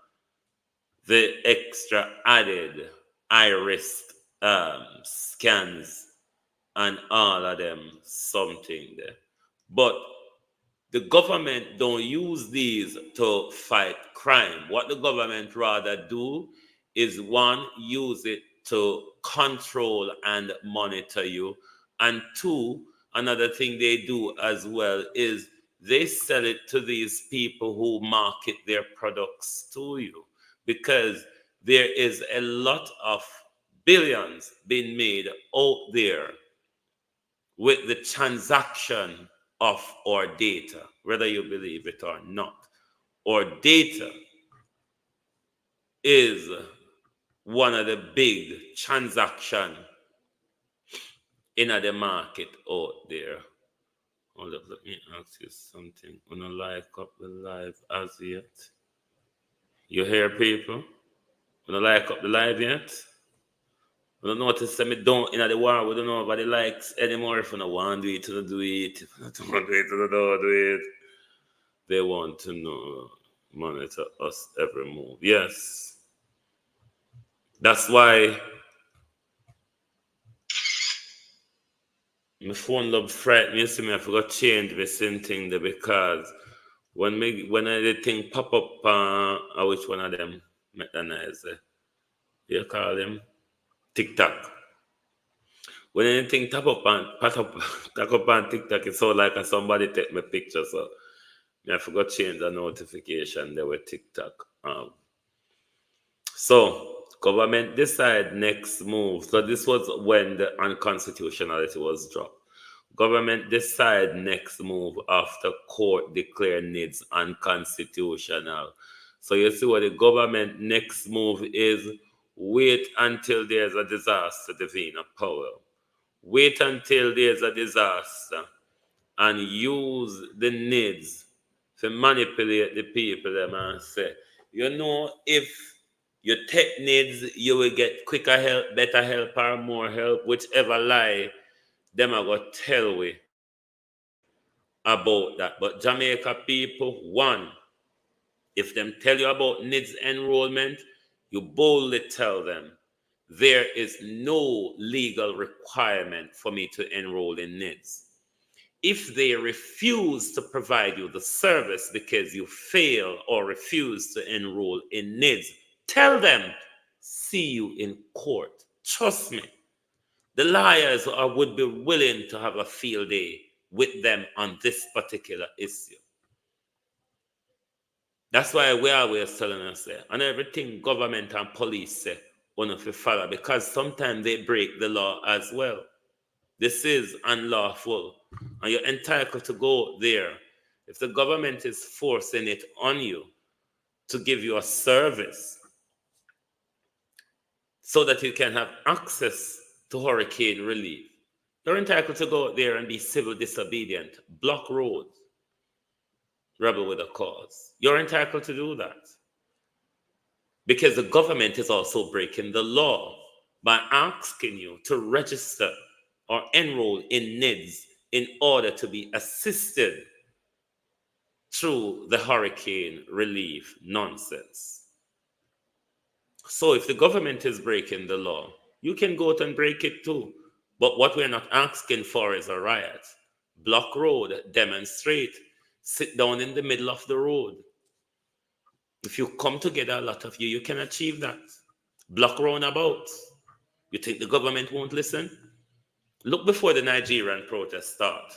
the extra added iris scans and all of them something there. But the government don't use these to fight crime. What the government rather do is, one, use it to control and monitor you, and two, another thing they do as well is they sell it to these people who market their products to you, because there is a lot of billions being made out there with the transaction of our data, whether you believe it or not. Our data is one of the big transactions in the market out there. Hold up, let me ask you something. Wanna like up the live as yet? You hear people? Wanna like up the live yet? We don't notice that me don't in the war, we don't know nobody likes anymore. If you don't want to do it, you don't do it. If you don't want to do it, you don't do it. They want to know, monitor us every move. Yes. That's why my phone love frighten me. You see me, I forgot change the same thing there because when the thing pop up, which one of them mechanized? You call them TikTok. When anything tap up on TikTok, it's so like somebody take my picture. So I forgot change the notification there with TikTok. So government decide next move. So this was when the unconstitutionality was dropped. Government decide next move after court declare needs unconstitutional. So you see what the government next move is: wait until there's a disaster, Davina Powell. Wait until there's a disaster and use the needs to manipulate the people them and say, you know, if you take needs, you will get quicker help, better help, or more help, whichever lie them are going to tell we about that. But Jamaica people, one, if them tell you about needs enrollment, you boldly tell them there is no legal requirement for me to enroll in needs. If they refuse to provide you the service because you fail or refuse to enroll in needs, tell them, see you in court. Trust me, the lawyers would be willing to have a field day with them on this particular issue. That's why we always telling us there, and everything government and police say, one of you follow, because sometimes they break the law as well. This is unlawful, and you're entitled to go there. If the government is forcing it on you to give you a service so that you can have access to hurricane relief, you're entitled to go out there and be civil disobedient, block roads, rebel with a cause. You're entitled to do that. Because the government is also breaking the law by asking you to register or enroll in NIDS in order to be assisted through the hurricane relief nonsense. So if the government is breaking the law, you can go out and break it too. But what we're not asking for is a riot. Block road, demonstrate, sit down in the middle of the road. If you come together, a lot of you, you can achieve that. Block roundabouts. You think the government won't listen? Look before the Nigerian protests start.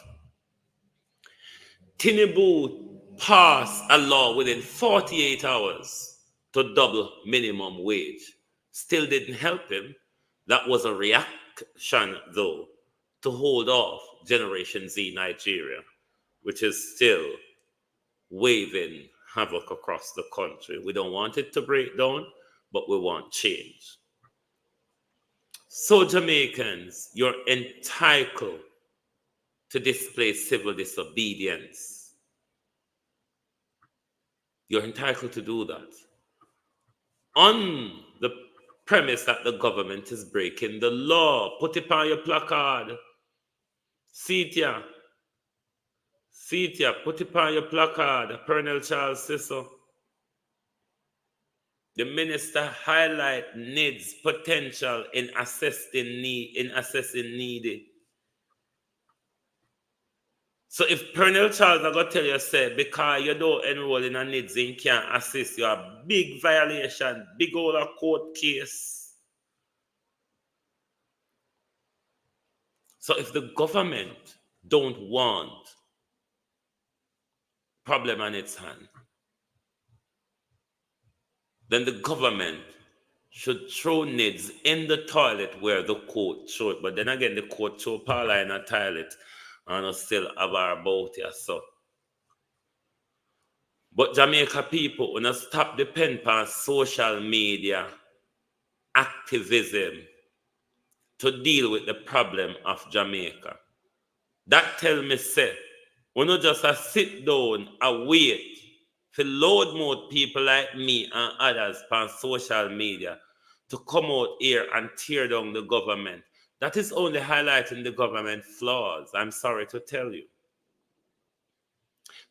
Tinubu passed a law within 48 hours to double minimum wage. Still didn't help him. That was a reaction, though, to hold off Generation Z Nigeria, which is still waving havoc across the country. We don't want it to break down, but we want change. So Jamaicans, you're entitled to display civil disobedience. You're entitled to do that on the premise that the government is breaking the law. Put it on your placard. See it here. Put it on your placard. Colonel Charles Cicero. The minister highlight needs potential in assessing needy. So if Colonel Charles are going to tell you, say, because you don't enroll in a needs, you can't assist you, a big violation, big old court case. So if the government don't want problem on its hand, then the government should throw needs in the toilet where the court throw it. But then again, the court throw Paula in a toilet and still have our about here. So. But Jamaica people will not stop depend on social media activism to deal with the problem of Jamaica. That tell me, say, we not just sit down and wait for load more people like me and others on social media to come out here and tear down the government. That is only highlighting the government flaws. I'm sorry to tell you.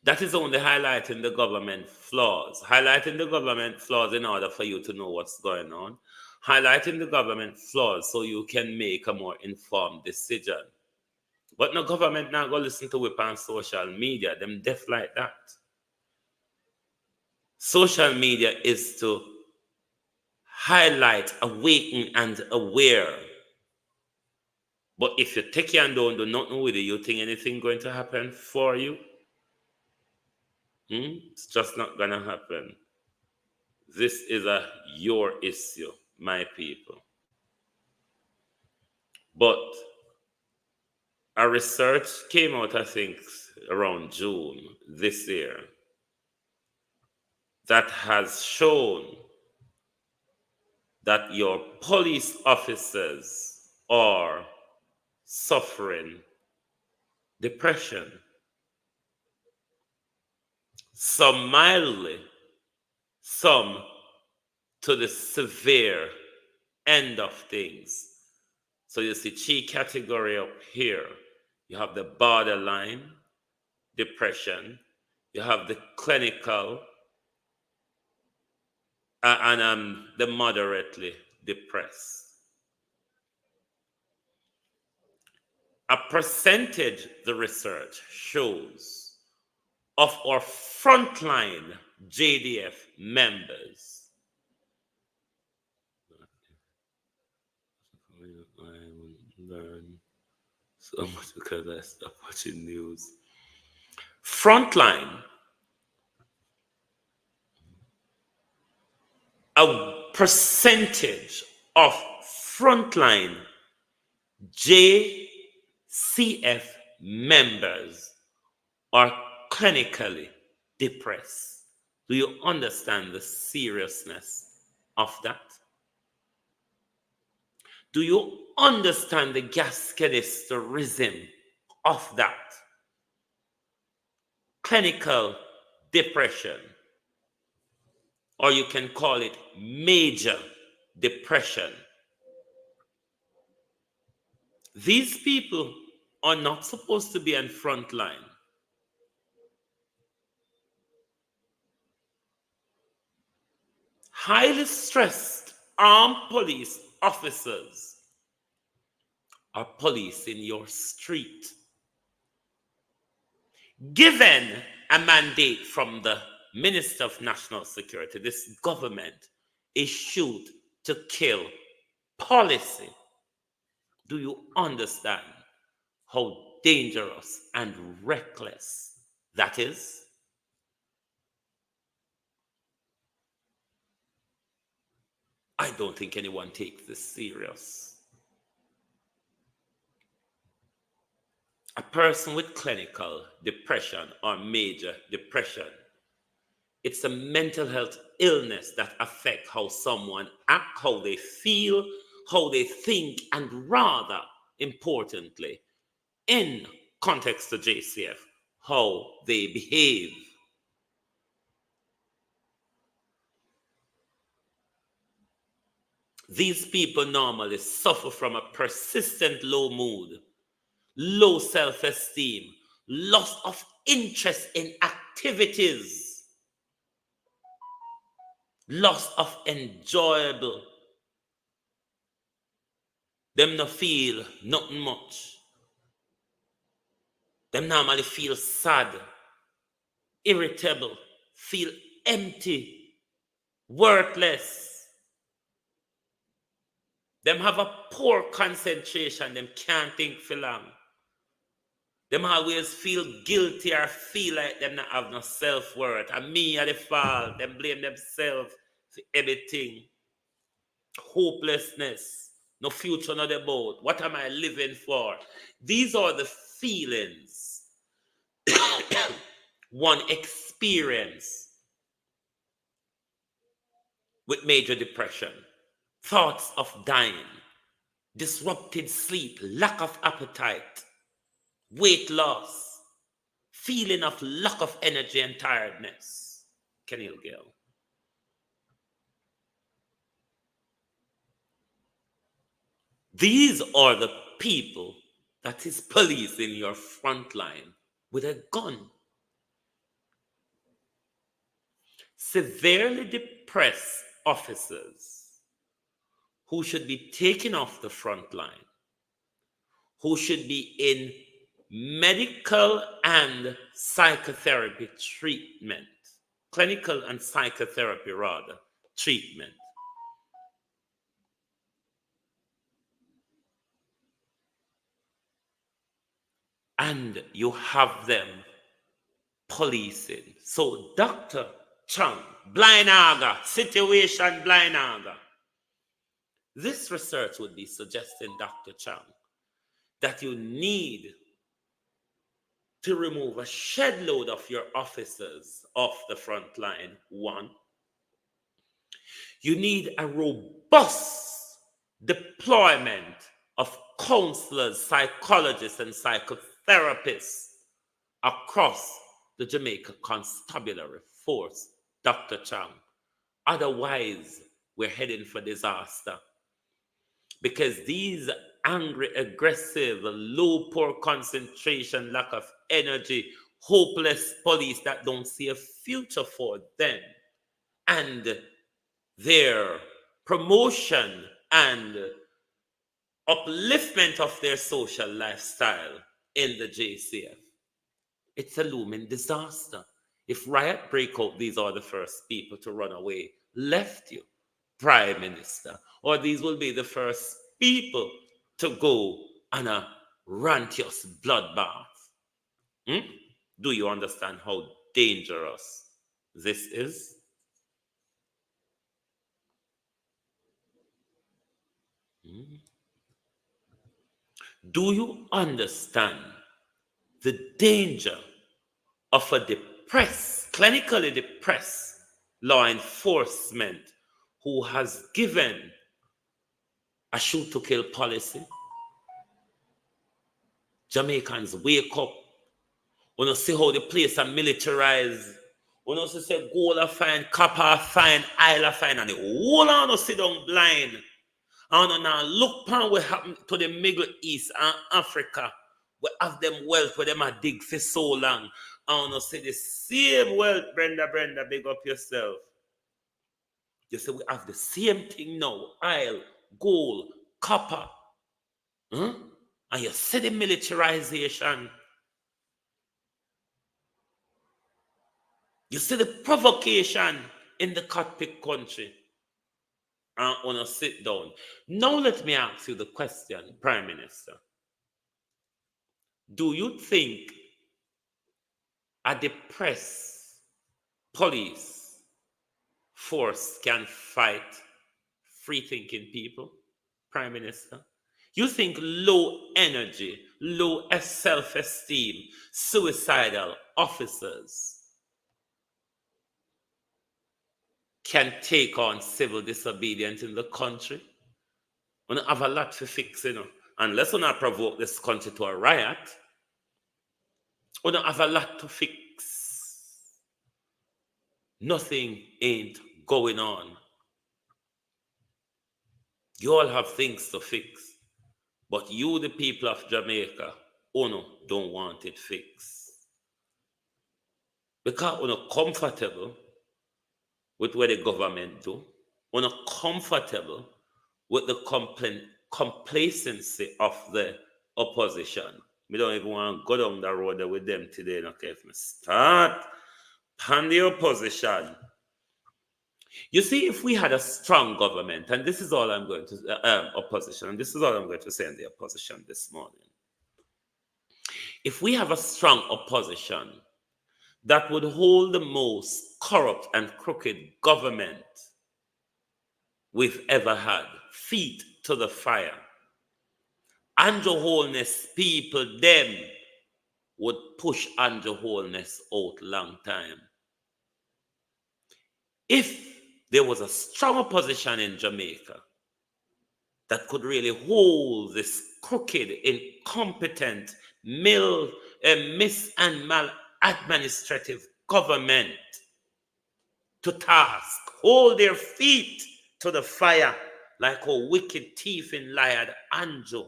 That is only highlighting the government flaws. Highlighting the government flaws in order for you to know what's going on. Highlighting the government flaws so you can make a more informed decision. But no government not going to listen to whip on social media. Them deaf like that. Social media is to highlight, awaken, and aware. But if you take your and don't do nothing with it, you think anything going to happen for you? It's just not going to happen. This is your issue, my people. But a research came out, I think, around June this year that has shown that your police officers are suffering depression. Some mildly, some to the severe end of things. So you see key category up here. You have the borderline depression. You have the clinical and the moderately depressed. A percentage, the research shows, of our frontline JDF members. I learn so much because I stopped watching news. Frontline, a percentage of frontline JCF members are clinically depressed. Do you understand the seriousness of that? Do you understand the gascanisterism of that? Clinical depression, or you can call it major depression. These people are not supposed to be on front line. Highly stressed armed police officers are policing your street. Given a mandate from the Minister of National Security, this government is shoot to kill policy. Do you understand how dangerous and reckless that is? I don't think anyone takes this serious. A person with clinical depression or major depression, it's a mental health illness that affects how someone acts, how they feel, how they think, and rather importantly, in context to JCF, how they behave. These people normally suffer from a persistent low mood, low self-esteem, loss of interest in activities, loss of enjoyable. Them no feel nothing much. Them normally feel sad, irritable, feel empty, worthless. Them have a poor concentration. Them can't think for long. Them always feel guilty or feel like them not have no self-worth. And me are the fault. Them blame themselves for everything. Hopelessness. No future, not about. What am I living for? These are the feelings one experience with major depression. Thoughts of dying, disrupted sleep, lack of appetite, weight loss, feeling of lack of energy and tiredness. Kenil Gill. These are the people that is policing your front line with a gun. Severely depressed officers who should be taken off the front line, who should be in medical and psychotherapy treatment, clinical and psychotherapy rather, treatment. And you have them policing. So Dr. Chung, Blinaga, situation Blinaga. This research would be suggesting, Dr. Chung, that you need to remove a shed load of your officers off the front line. One, you need a robust deployment of counselors, psychologists, and psychotherapists across the Jamaica Constabulary Force, Dr. Chang. Otherwise, we're heading for disaster. Because these angry, aggressive, low poor concentration, lack of energy, hopeless police that don't see a future for them, and their promotion and upliftment of their social lifestyle in the JCF. It's a looming disaster. If riot break out, these are the first people to run away. Left you, Prime Minister. Or these will be the first people to go on a rantious bloodbath. Do you understand how dangerous this is? Do you understand the danger of a depressed, clinically depressed law enforcement who has given a shoot to kill policy? Jamaicans, wake up. We don't see how the place are militarized. We don't say gold are fine, copper are fine, oil are fine, and the whole on us sit down blind. And now look upon what happened to the Middle East and Africa. We have them wealth where them are dig for so long. And I say the same wealth, Brenda, big up yourself. You say we have the same thing now. Oil, gold, copper. And you see the militarization. You see the provocation in the cockpit country. And want to sit down. Now let me ask you the question, Prime Minister. Do you think a depressed police force can fight free-thinking people, Prime Minister? You think low energy, low self-esteem, suicidal officers can take on civil disobedience in the country? We don't have a lot to fix, Unless we not provoke this country to a riot, we don't have a lot to fix. Nothing ain't going on. You all have things to fix. But you, the people of Jamaica, don't want it fixed. Because we're not comfortable with what the government do. We're not comfortable with the complacency of the opposition. We don't even want to go down the road with them today. Okay, if we start on the opposition. You see, if we had a strong government, and this is all I'm going to opposition, and this is all I'm going to say in the opposition this morning. If we have a strong opposition that would hold the most corrupt and crooked government we've ever had feet to the fire, Andrew Holness people, them would push Andrew Holness out long time. If there was a strong opposition in Jamaica that could really hold this crooked, incompetent, mis and maladministrative government to task, hold their feet to the fire like a wicked thief in liar Andrew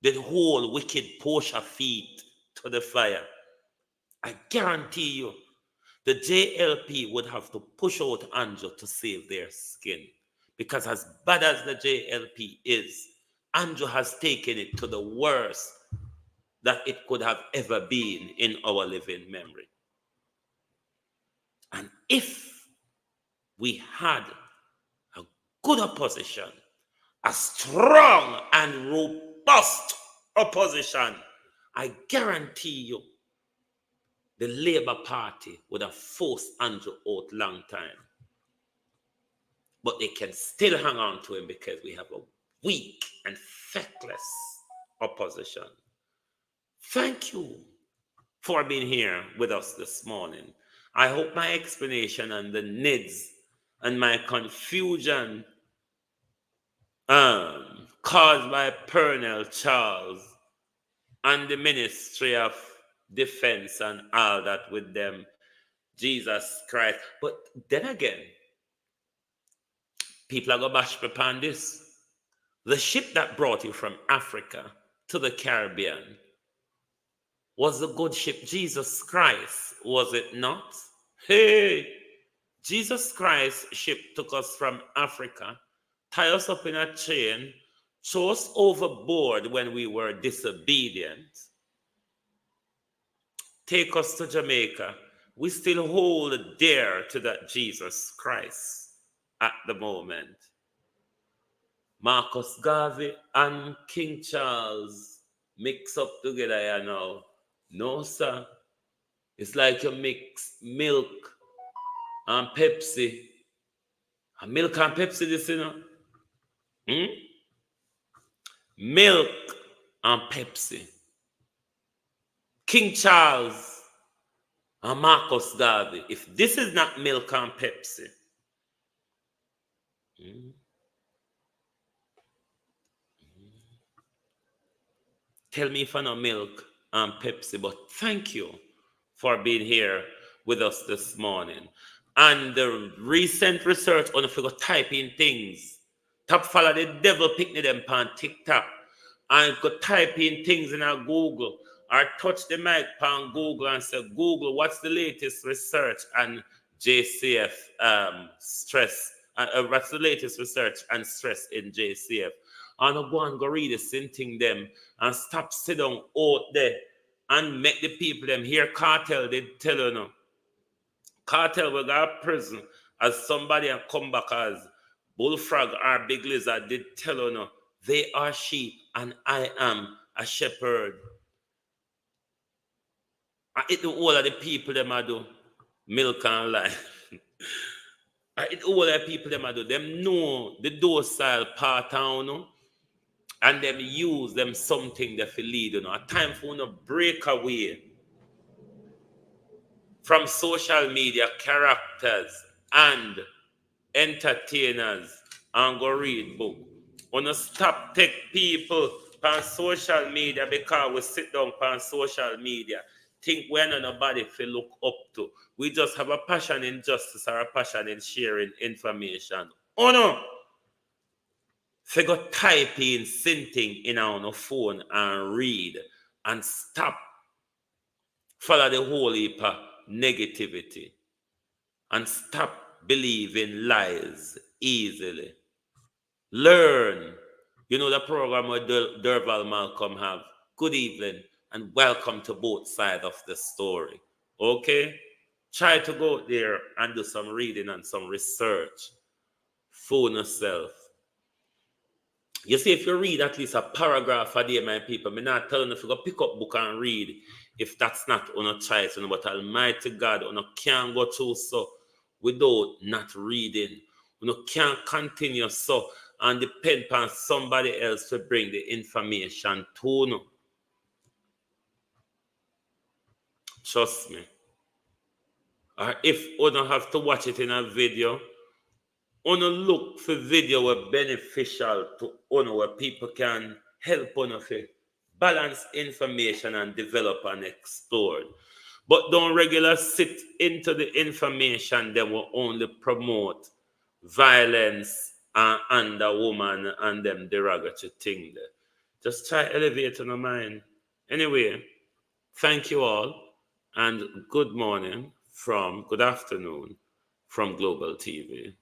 did hold wicked Portia feet to the fire. I guarantee you, the JLP would have to push out Andrew to save their skin. Because as bad as the JLP is, Andrew has taken it to the worst that it could have ever been in our living memory. And if we had a good opposition, a strong and robust opposition, I guarantee you the Labour Party would have forced Andrew out long time. But they can still hang on to him because we have a weak and feckless opposition. Thank you for being here with us this morning. I hope my explanation and the needs and my confusion caused by Pernell Charles and the Ministry of Defense and all that with them, Jesus Christ. But then again, people are going to bash upon this. The ship that brought you from Africa to the Caribbean was the good ship Jesus Christ, was it not? Hey, Jesus Christ's ship took us from Africa, tie us up in a chain, throw us overboard when we were disobedient, take us to Jamaica. We still hold dear to that Jesus Christ at the moment. Marcus Garvey and King Charles mix up together, you know. No, sir. It's like you mix milk and Pepsi. And milk and Pepsi, this, you know. Milk and Pepsi. King Charles and Marcus Garvey. If this is not milk and Pepsi, tell me if I know milk and Pepsi, but thank you for being here with us this morning. And the recent research on if you go type in things, top follow the devil picnic them on TikTok, and go type in things in our Google, or touch the mic on Google and say, Google, what's the latest research on JCF stress? What's the latest research and stress in JCF? And go and go read the same thing them and stop sit down out there and make the people them hear cartel. They tell you no. Cartel will go to prison as somebody and come back as bullfrog or big lizard. They tell you no. They are sheep and I am a shepherd. I eat the whole of the people them I do milk and life. I eat all of the people them I do. Them know the docile part of you, and them use them something that will lead you know. A time for you to break away from social media characters and entertainers and go read book. Wanna stop take people on social media because we sit down on social media. Think we're not nobody to look up to. We just have a passion in justice or a passion in sharing information. Oh no! Figure type in something in our phone and read and stop. Follow the whole heap of negativity and stop believing lies easily. Learn. You know the program where Derval Malcolm have. Good evening and welcome to both sides of the story. Okay? Try to go there and do some reading and some research for yourself. You see, if you read at least a paragraph a day, my people, I'm not telling you if you go pick up book and read, if that's not on a choice, but Almighty God, you can't go through so without not reading. You can't continue so and depend on somebody else to bring the information to you. Trust me. Or if you don't have to watch it in a video, you look for video where beneficial to you, where people can help you to balance information and develop and explore. But don't regularly sit into the information that will only promote violence and a woman and them derogatory thing there. Just try elevate on the mind. Anyway, thank you all and good morning good afternoon from Global TV.